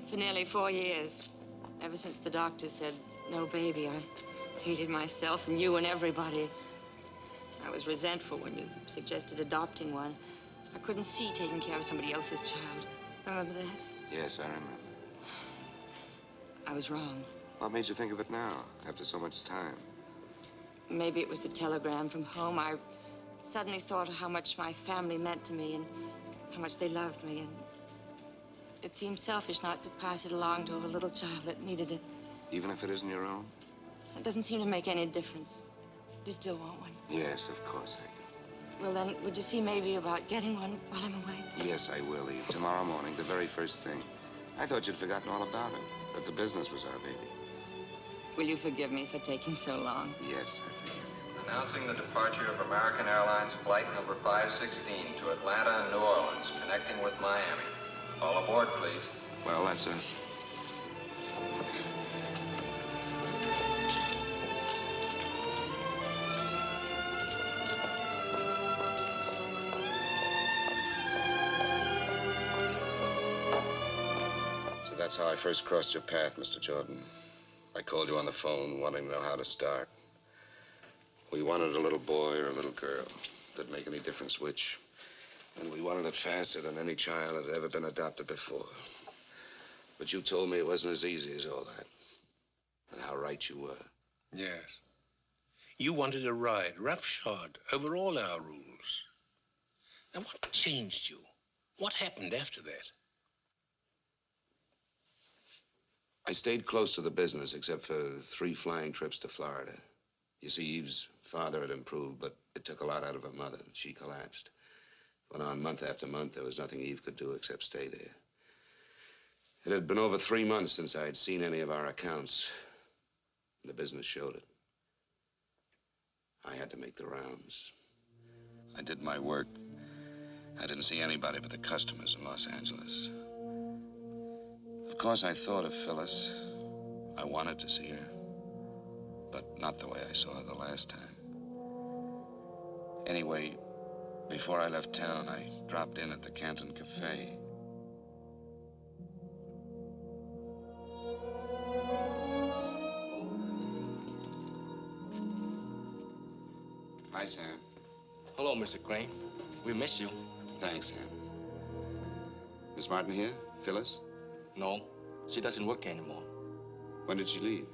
For nearly 4 years, ever since the doctor said, no baby, I hated myself and you and everybody. I was resentful when you suggested adopting one. I couldn't see taking care of somebody else's child. Remember that? Yes, I remember. I was wrong. What made you think of it now, after so much time? Maybe it was the telegram from home. I suddenly thought of how much my family meant to me and how much they loved me. And it seemed selfish not to pass it along to a little child that needed it. Even if it isn't your own? It doesn't seem to make any difference. You still want one? Yes, of course I do. Well, then, would you see maybe about getting one while I'm away? Yes, I will, Eve. Tomorrow morning, the very first thing. I thought you'd forgotten all about it, that the business was our baby. Will you forgive me for taking so long? Yes, I forgive you. Announcing the departure of American Airlines Flight number 516 to Atlanta and New Orleans, connecting with Miami. All aboard, please. Well, that's us. So that's how I first crossed your path, Mr. Jordan. I called you on the phone, wanting to know how to start. We wanted a little boy or a little girl. Didn't make any difference which. And we wanted it faster than any child had ever been adopted before. But you told me it wasn't as easy as all that. And how right you were. Yes. You wanted a ride, roughshod, over all our rules. Now, what changed you? What happened after that? I stayed close to the business, except for 3 flying trips to Florida. You see, Eve's father had improved, but it took a lot out of her mother. She collapsed. Went on month after month. There was nothing Eve could do except stay there. It had been over 3 months since I had seen any of our accounts. And the business showed it. I had to make the rounds. I did my work. I didn't see anybody but the customers in Los Angeles. Of course, I thought of Phyllis. I wanted to see her. But not the way I saw her the last time. Anyway, before I left town, I dropped in at the Canton Cafe. Hi, Sam. Hello, Mr. Crane. We miss you. Thanks, Sam. Miss Martin here? Phyllis? No, she doesn't work anymore. When did she leave?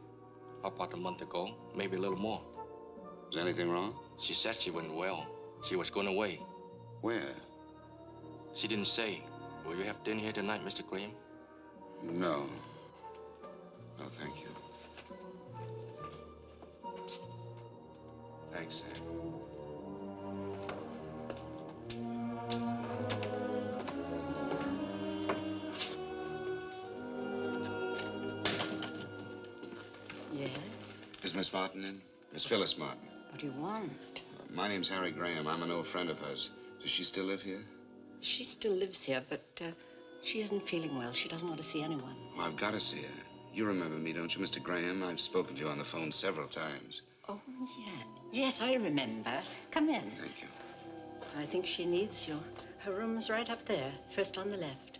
About a month ago, maybe a little more. Was anything wrong? She said she wasn't well. She was going away. Where? She didn't say. Will you have dinner here tonight, Mr. Graham? No. No, thank you. Thanks, Sam. Yes? Is Miss Martin in? Miss Phyllis Martin. What do you want? My name's Harry Graham. I'm an old friend of hers. Does she still live here? She still lives here, but she isn't feeling well. She doesn't want to see anyone. Well, I've got to see her. You remember me, don't you, Mr. Graham? I've spoken to you on the phone several times. Oh, yeah. Yes, I remember. Come in. Thank you. I think she needs you. Her room's right up there, first on the left.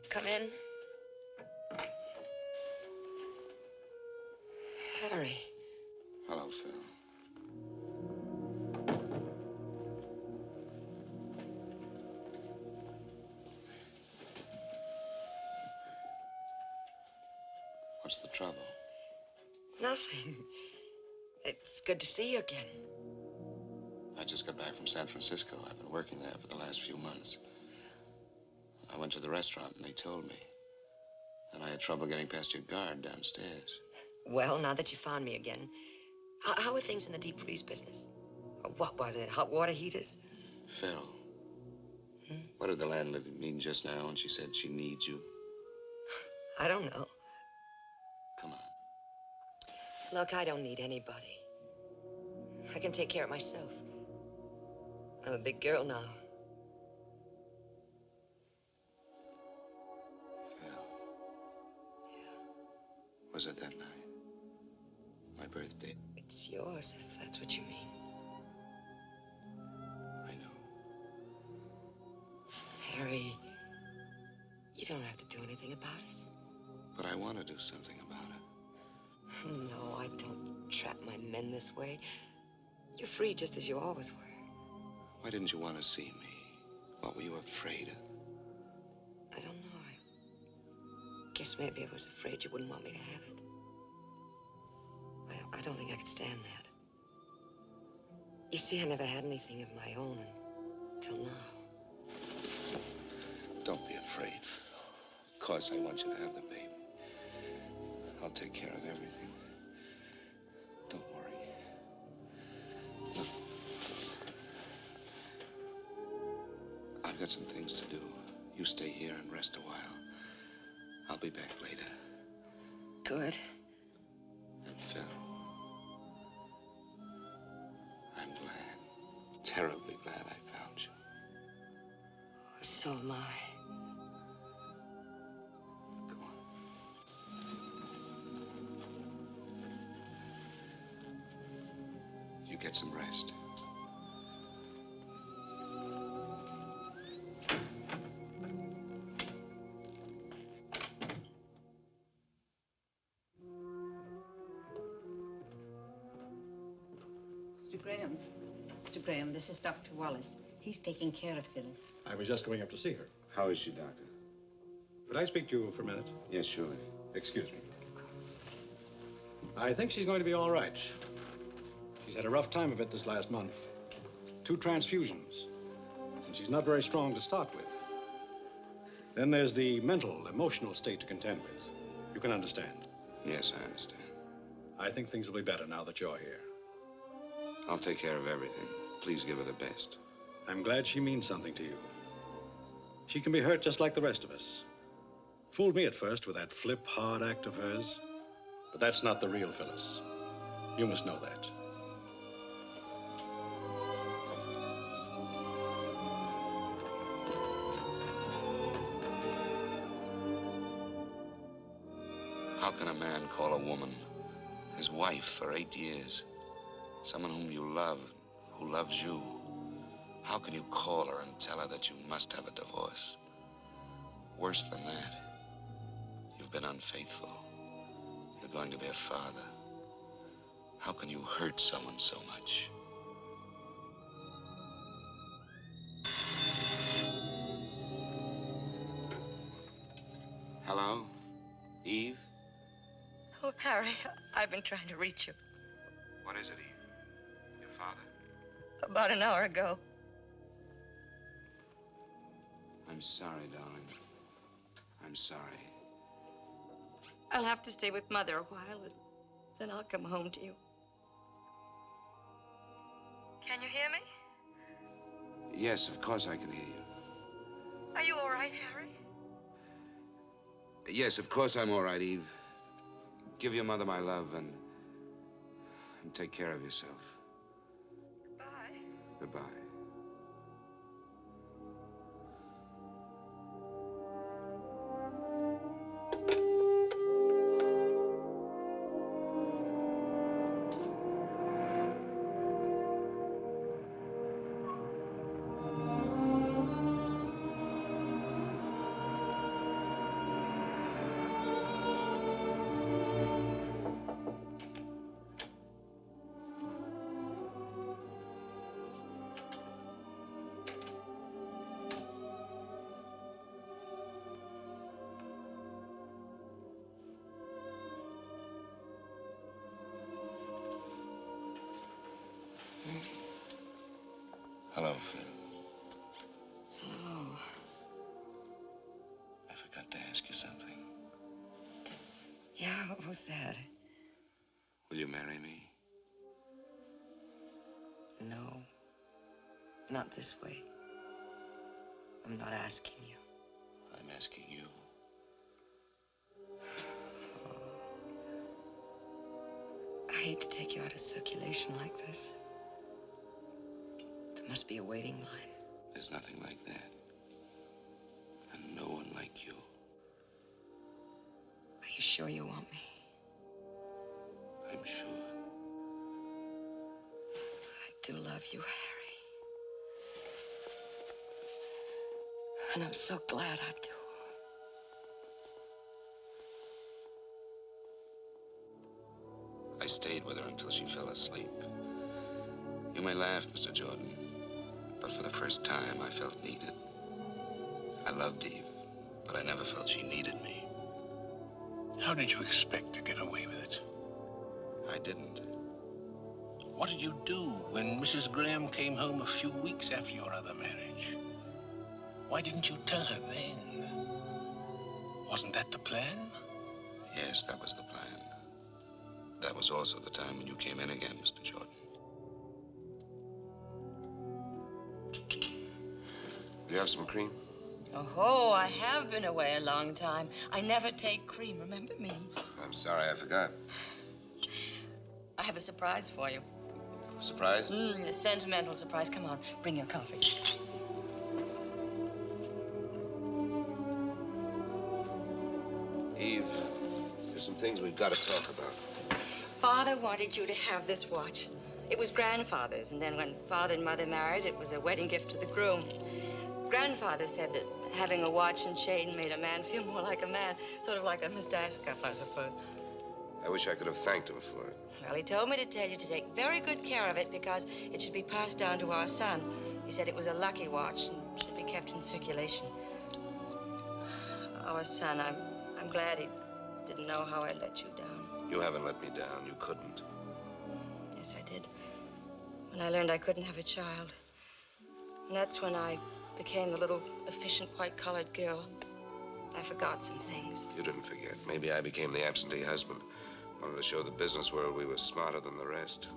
Come in. Harry. Hello, Phil. What's the trouble? Nothing. It's good to see you again. I just got back from San Francisco. I've been working there for the last few months. I went to the restaurant and they told me. And I had trouble getting past your guard downstairs. Well, now that you found me again, how are things in the deep freeze business? What was it? Hot water heaters? Phil. What did the landlady mean just now when she said she needs you? I don't know. Come on. Look, I don't need anybody. I can take care of myself. I'm a big girl now. Was it that night? My birthday? It's yours, if that's what you mean. I know. Harry, you don't have to do anything about it. But I want to do something about it. No, I don't trap my men this way. You're free just as you always were. Why didn't you want to see me? What were you afraid of? I don't know. I guess maybe I was afraid you wouldn't want me to have it. I don't think I could stand that. You see, I never had anything of my own until now. Don't be afraid. Of course I want you to have the baby. I'll take care of everything. Don't worry. Look. I've got some things to do. You stay here and rest a while. I'll be back later. Good. And Phil, I'm glad, terribly glad I found you. So am I. Come on. You get some rest. Graham. Mr. Graham, this is Dr. Wallace. He's taking care of Phyllis. I was just going up to see her. How is she, Doctor? Could I speak to you for a minute? Yes, surely. Excuse me. I think she's going to be all right. She's had a rough time of it this last month. 2 transfusions. And she's not very strong to start with. Then there's the mental, emotional state to contend with. You can understand. Yes, I understand. I think things will be better now that you're here. I'll take care of everything. Please give her the best. I'm glad she means something to you. She can be hurt just like the rest of us. Fooled me at first with that flip, hard act of hers. But that's not the real Phyllis. You must know that. How can a man call a woman his wife for 8 years? Someone whom you love, who loves you. How can you call her and tell her that you must have a divorce? Worse than that, you've been unfaithful. You're going to be a father. How can you hurt someone so much? Hello? Eve? Oh, Harry, I've been trying to reach you. What is it, Eve? Your father? About an hour ago. I'm sorry, darling. I'm sorry. I'll have to stay with Mother a while, and then I'll come home to you. Can you hear me? Yes, of course I can hear you. Are you all right, Harry? Yes, of course I'm all right, Eve. Give your mother my love and take care of yourself. Goodbye. Goodbye. Hello, Phil. Hello. I forgot to ask you something. Yeah, what was that? Will you marry me? No. Not this way. I'm not asking you. I'm asking you. I hate to take you out of circulation like this. There must be a waiting line. There's nothing like that. And no one like you. Are you sure you want me? I'm sure. I do love you, Harry. And I'm so glad I do. I stayed with her until she fell asleep. You may laugh, Mr. Jordan, but for the first time, I felt needed. I loved Eve, but I never felt she needed me. How did you expect to get away with it? I didn't. What did you do when Mrs. Graham came home a few weeks after your other marriage? Why didn't you tell her then? Wasn't that the plan? Yes, that was the plan. That was also the time when you came in again, Mr. Jordan. Will you have some cream? Oh, I have been away a long time. I never take cream, remember me? I'm sorry, I forgot. I have a surprise for you. Surprise? A sentimental surprise. Come on, bring your coffee. Eve, there's some things we've got to talk about. Father wanted you to have this watch. It was grandfather's, and then when Father and Mother married, it was a wedding gift to the groom. Grandfather said that having a watch and chain made a man feel more like a man, sort of like a mustache cuff, I suppose. I wish I could have thanked him for it. Well, he told me to tell you to take very good care of it because it should be passed down to our son. He said it was a lucky watch and should be kept in circulation. Our son, I'm glad he didn't know how I let you down. You haven't let me down. You couldn't. Yes, I did. When I learned I couldn't have a child. And that's when I became the little efficient white-collared girl. I forgot some things. You didn't forget. Maybe I became the absentee husband. Wanted to show the business world we were smarter than the rest.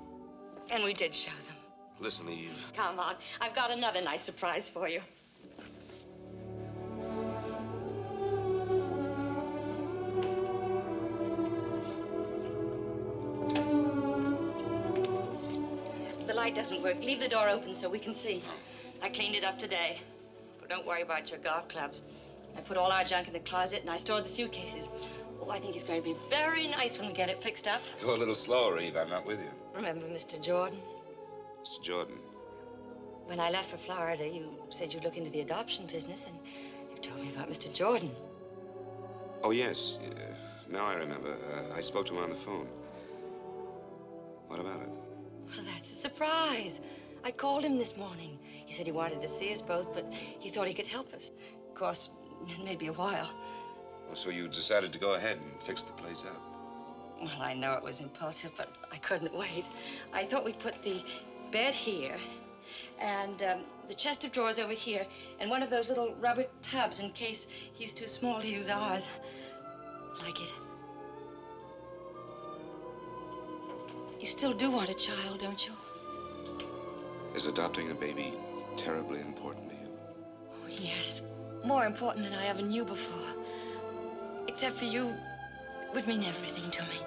And we did show them. Listen, Eve. Come on. I've got another nice surprise for you. The light doesn't work. Leave the door open so we can see. I cleaned it up today. But don't worry about your golf clubs. I put all our junk in the closet and I stored the suitcases. Oh, I think it's going to be very nice when we get it fixed up. Go a little slower, Eve. I'm not with you. Remember Mr. Jordan? Mr. Jordan. When I left for Florida, you said you'd look into the adoption business, and you told me about Mr. Jordan. Oh, yes. Now I remember. I spoke to him on the phone. What about it? Well, that's a surprise. I called him this morning. He said he wanted to see us both, but he thought he could help us. Of course, it may be a while. Oh, so you decided to go ahead and fix the place up? Well, I know it was impulsive, but I couldn't wait. I thought we'd put the bed here, and the chest of drawers over here, and one of those little rubber tubs in case he's too small to use ours. Like it? You still do want a child, don't you? Is adopting a baby terribly important to you? Oh, yes. More important than I ever knew before. Except for you, it would mean everything to me.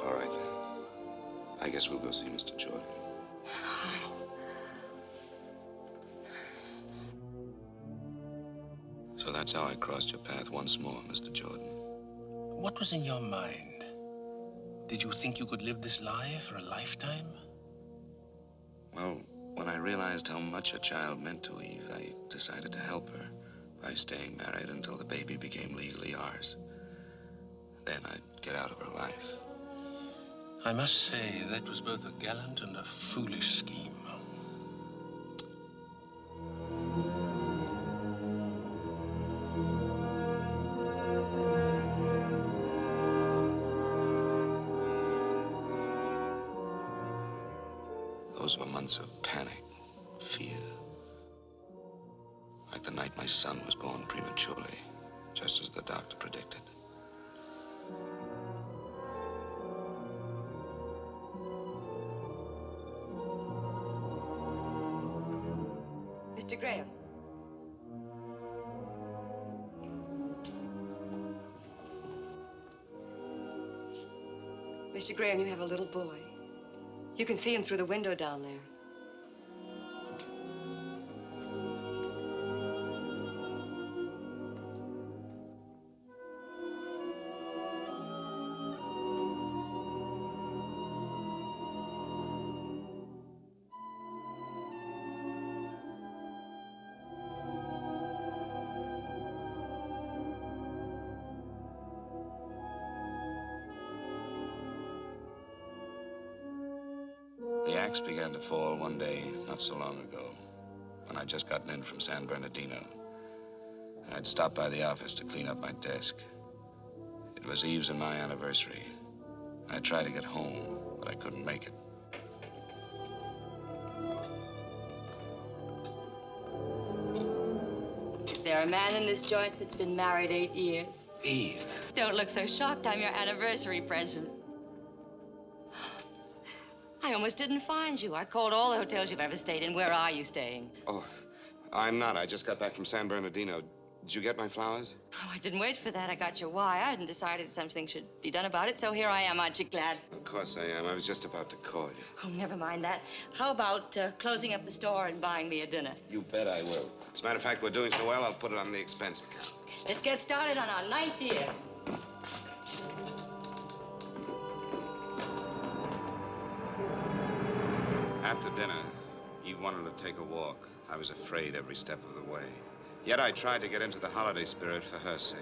All right, then. I guess we'll go see Mr. Jordan. So that's how I crossed your path once more, Mr. Jordan. What was in your mind? Did you think you could live this life for a lifetime? Well, when I realized how much a child meant to Eve, I decided to help her by staying married until the baby became legally ours. Then I'd get out of her life. I must say, that was both a gallant and a foolish scheme. Those were months of panic, fear. Like the night my son was born prematurely, just as the doctor predicted. Mr. Graham. Mr. Graham, you have a little boy. You can see him through the window down there. The axe began to fall one day not so long ago, when I'd just gotten in from San Bernardino. And I'd stopped by the office to clean up my desk. It was Eve's and my anniversary. I tried to get home, but I couldn't make it. Is there a man in this joint that's been married 8 years? Eve. Don't look so shocked. I'm your anniversary present. I almost didn't find you. I called all the hotels you've ever stayed in. Where are you staying? Oh, I'm not. I just got back from San Bernardino. Did you get my flowers? Oh, I didn't wait for that. I got your wire and decided something should be done about it, so here I am. Aren't you glad? Of course I am. I was just about to call you. Oh, never mind that. How about closing up the store and buying me a dinner? You bet I will. As a matter of fact, we're doing so well, I'll put it on the expense account. Let's get started on our 9th year. After dinner, Eve wanted to take a walk. I was afraid every step of the way. Yet I tried to get into the holiday spirit for her sake.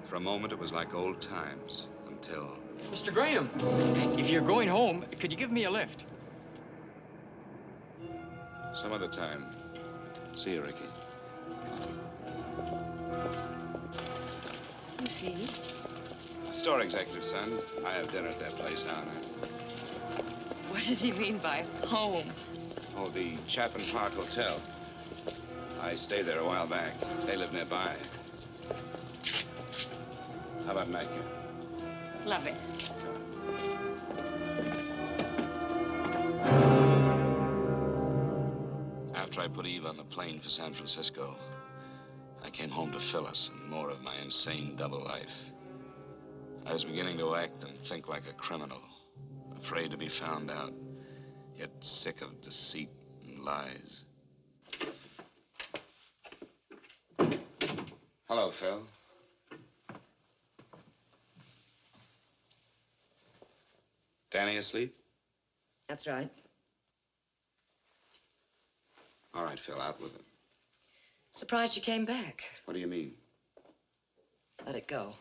For a moment, it was like old times, hotel. Mr. Graham, if you're going home, could you give me a lift? Some other time. See you, Ricky. Who's he? Store executive, son. I have dinner at that place now and then. What does he mean by home? Oh, the Chapman Park Hotel. I stayed there a while back. They live nearby. How about nightcap? Love it. After I put Eve on the plane for San Francisco, I came home to Phyllis and more of my insane double life. I was beginning to act and think like a criminal, afraid to be found out, yet sick of deceit and lies. Hello, Phil. Danny asleep? That's right. All right, Phil, out with it. Surprised you came back. What do you mean? Let it go.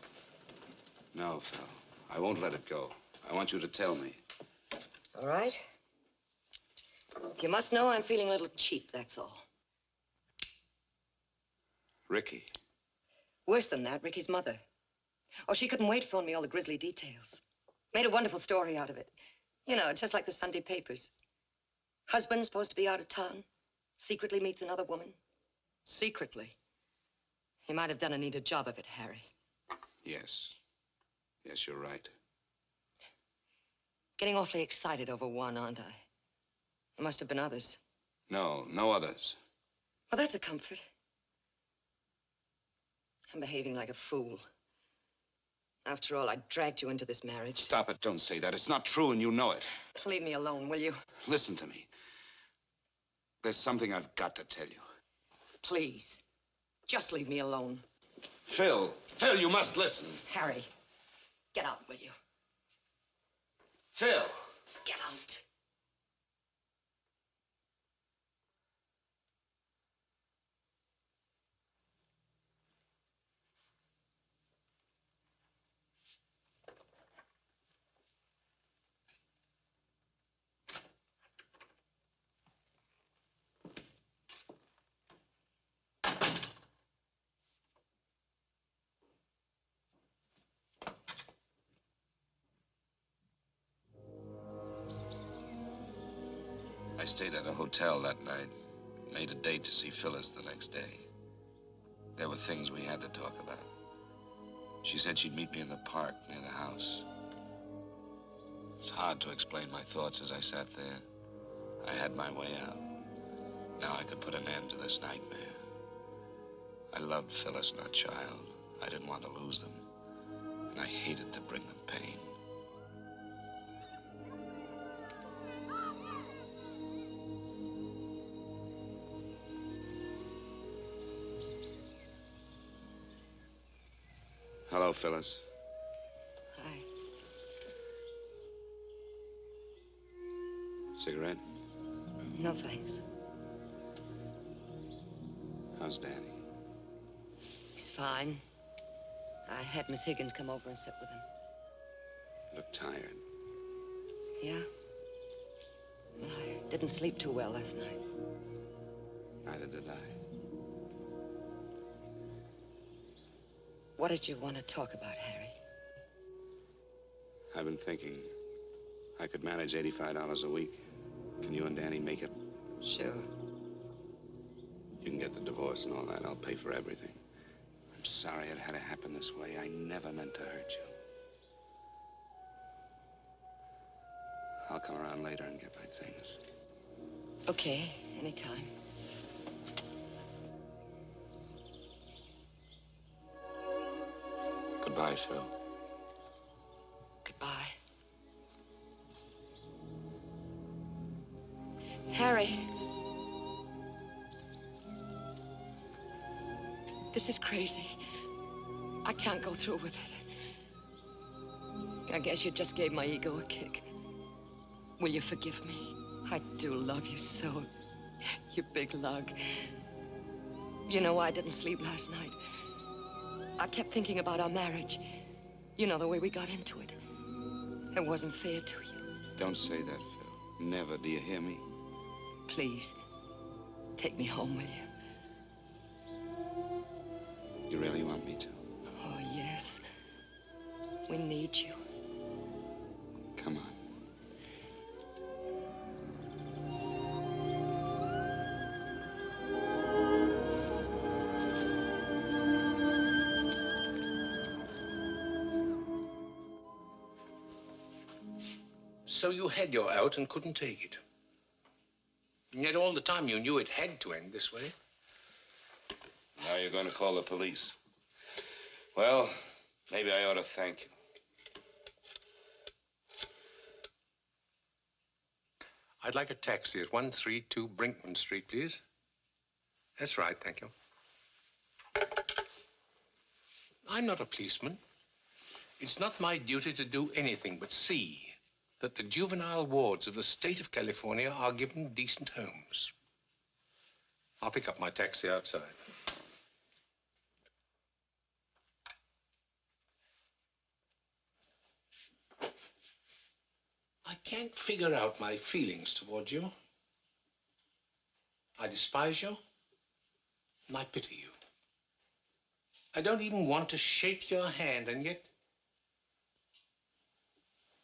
No, Phil. I won't let it go. I want you to tell me. All right. If you must know, I'm feeling a little cheap, that's all. Ricky. Worse than that, Ricky's mother. Oh, she couldn't wait to phone me all the grisly details. Made a wonderful story out of it. You know, just like the Sunday papers. Husband supposed to be out of town. Secretly meets another woman. Secretly. He might have done a neater job of it, Harry. Yes. Yes, you're right. Getting awfully excited over one, aren't I? There must have been others. No, no others. Well, that's a comfort. I'm behaving like a fool. After all, I dragged you into this marriage. Stop it. Don't say that. It's not true, and you know it. Leave me alone, will you? Listen to me. There's something I've got to tell you. Please. Just leave me alone. Phil. Phil, you must listen. Harry, get out, will you? Phil. Get out. I stayed at a hotel that night. Made a date to see Phyllis the next day. There were things we had to talk about. She said she'd meet me in the park near the house. It's hard to explain my thoughts as I sat there. I had my way out. Now I could put an end to this nightmare. I loved Phyllis and her child. I didn't want to lose them. And I hated to bring them pain. Hello, Phyllis. Hi. Cigarette? No, thanks. How's Danny? He's fine. I had Miss Higgins come over and sit with him. Look tired. Yeah? Well, I didn't sleep too well last night. Neither did I. What did you want to talk about, Harry? I've been thinking I could manage $85 a week. Can you and Danny make it? Sure. You can get the divorce and all that. I'll pay for everything. I'm sorry it had to happen this way. I never meant to hurt you. I'll come around later and get my things. Okay, anytime. Goodbye, Phil. Goodbye. Harry. This is crazy. I can't go through with it. I guess you just gave my ego a kick. Will you forgive me? I do love you so. You big lug. You know why I didn't sleep last night? I kept thinking about our marriage. You know the way we got into it. It wasn't fair to you. Don't say that, Phil. Never, do you hear me? Please, take me home, will you? You really want me to? Oh, yes. We need you. Come on. So you had your out and couldn't take it. And yet all the time you knew it had to end this way. Now you're going to call the police. Well, maybe I ought to thank you. I'd like a taxi at 132 Brinkman Street, please. That's right, thank you. I'm not a policeman. It's not my duty to do anything but see that the juvenile wards of the state of California are given decent homes. I'll pick up my taxi outside. I can't figure out my feelings toward you. I despise you, and I pity you. I don't even want to shake your hand, and yet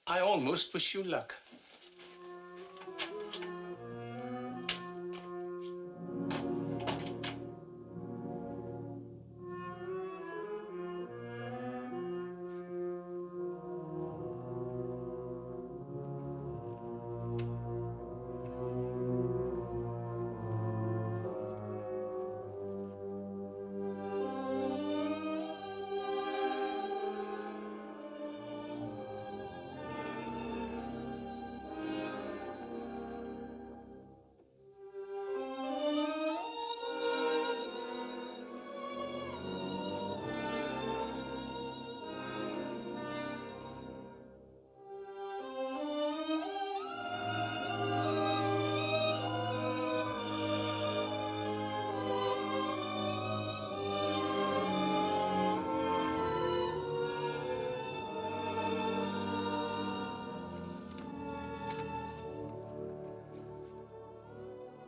I almost wish you luck.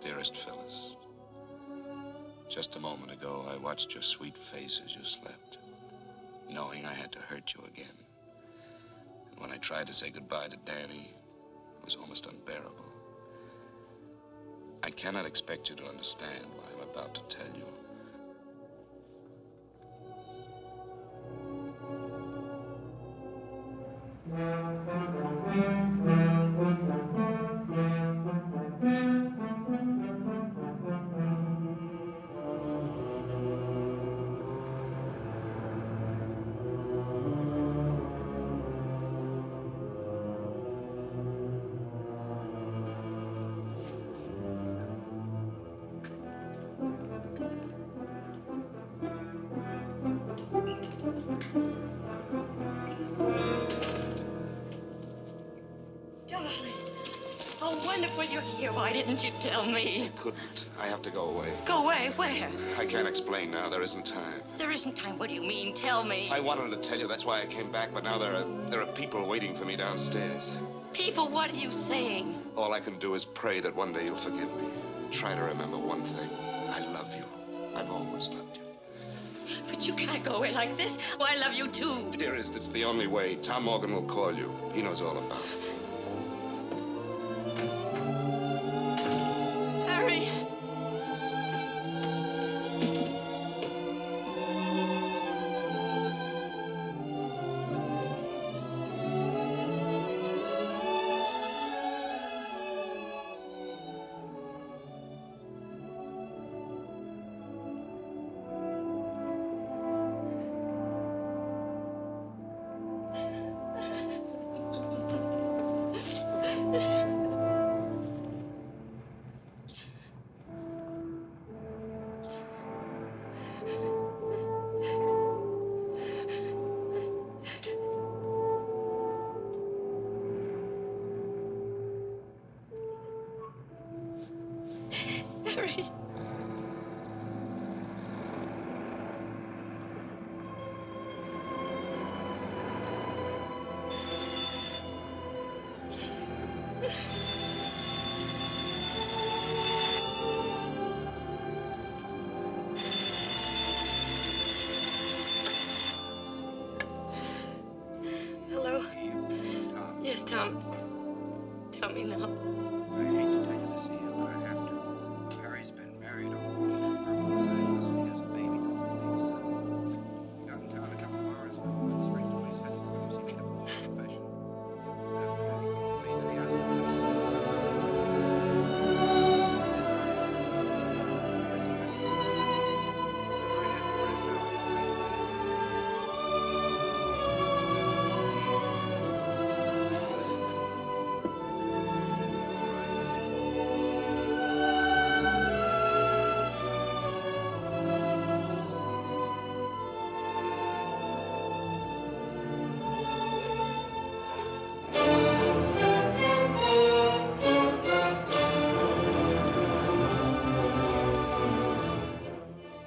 Dearest Phyllis, just a moment ago, I watched your sweet face as you slept, knowing I had to hurt you again. And when I tried to say goodbye to Danny, it was almost unbearable. I cannot expect you to understand what I'm about to tell you. Wonderful you're here. Why didn't you tell me? I couldn't. I have to go away. Go away? Where? I can't explain now. There isn't time. There isn't time. What do you mean? Tell me. I wanted to tell you. That's why I came back. But now there are people waiting for me downstairs. People? What are you saying? All I can do is pray that one day you'll forgive me. Try to remember one thing. I love you. I've always loved you. But you can't go away like this. Oh, I love you too. Dearest, it's the only way. Tom Morgan will call you. He knows all about it. Harry. Harry. Tell me now. I hate to tell you this, Ian, but I have to. Harry's been married over the weekend for Los Angeles, and he has a baby. He got in town a couple of hours ago, went straight to his headquarters. He made a full confession. After that, he called me, and he asked me to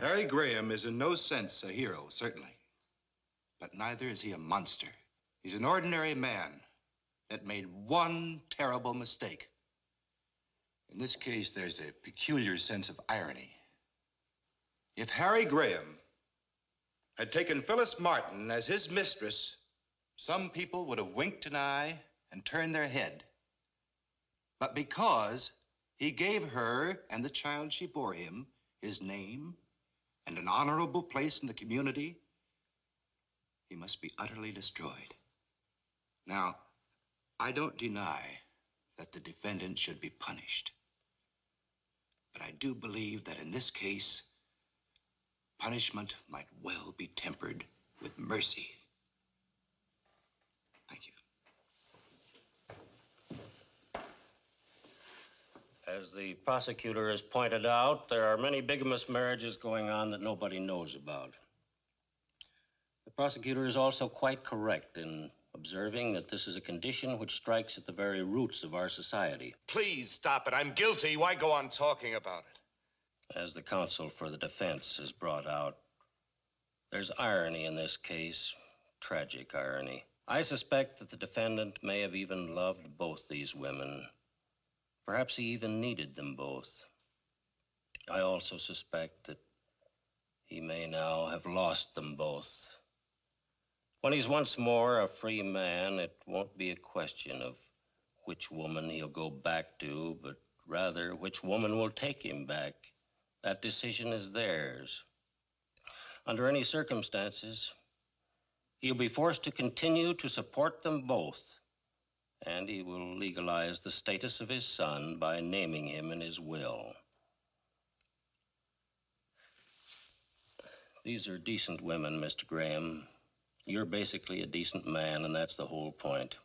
Harry Graham is in no sense a hero, certainly. But neither is he a monster. He's an ordinary man that made one terrible mistake. In this case, there's a peculiar sense of irony. If Harry Graham had taken Phyllis Martin as his mistress, some people would have winked an eye and turned their head. But because he gave her and the child she bore him his name and an honorable place in the community, he must be utterly destroyed. Now, I don't deny that the defendant should be punished. But I do believe that in this case, punishment might well be tempered with mercy. Thank you. As the prosecutor has pointed out, there are many bigamous marriages going on that nobody knows about. The prosecutor is also quite correct in observing that this is a condition which strikes at the very roots of our society. Please stop it. I'm guilty. Why go on talking about it? As the counsel for the defense has brought out, there's irony in this case, tragic irony. I suspect that the defendant may have even loved both these women. Perhaps he even needed them both. I also suspect that he may now have lost them both. When he's once more a free man, it won't be a question of which woman he'll go back to, but rather which woman will take him back. That decision is theirs. Under any circumstances, he'll be forced to continue to support them both, and he will legalize the status of his son by naming him in his will. These are decent women, Mr. Graham. You're basically a decent man, and that's the whole point.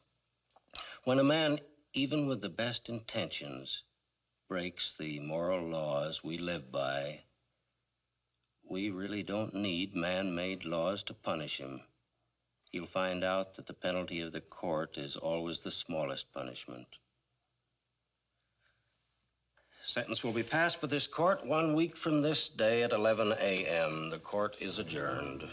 When a man, even with the best intentions, breaks the moral laws we live by, we really don't need man-made laws to punish him. He'll find out that the penalty of the court is always the smallest punishment. Sentence will be passed for this court 1 week from this day at 11 a.m. The court is adjourned.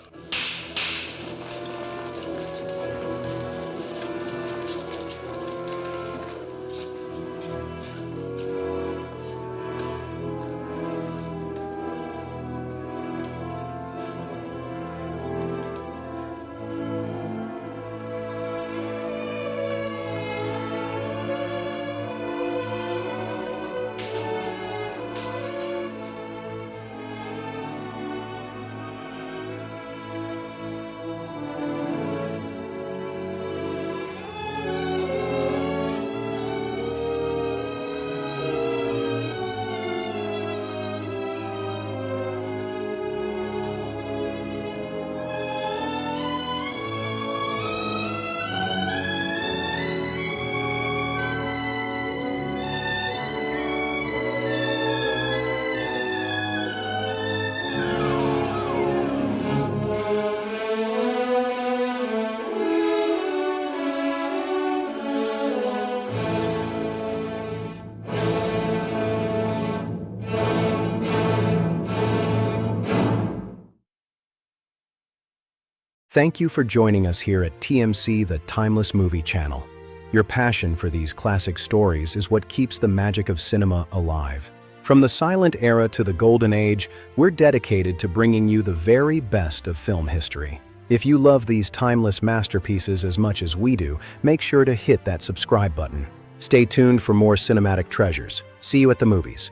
Thank you for joining us here at TMC, the Timeless Movie Channel. Your passion for these classic stories is what keeps the magic of cinema alive. From the silent era to the golden age, we're dedicated to bringing you the very best of film history. If you love these timeless masterpieces as much as we do, make sure to hit that subscribe button. Stay tuned for more cinematic treasures. See you at the movies.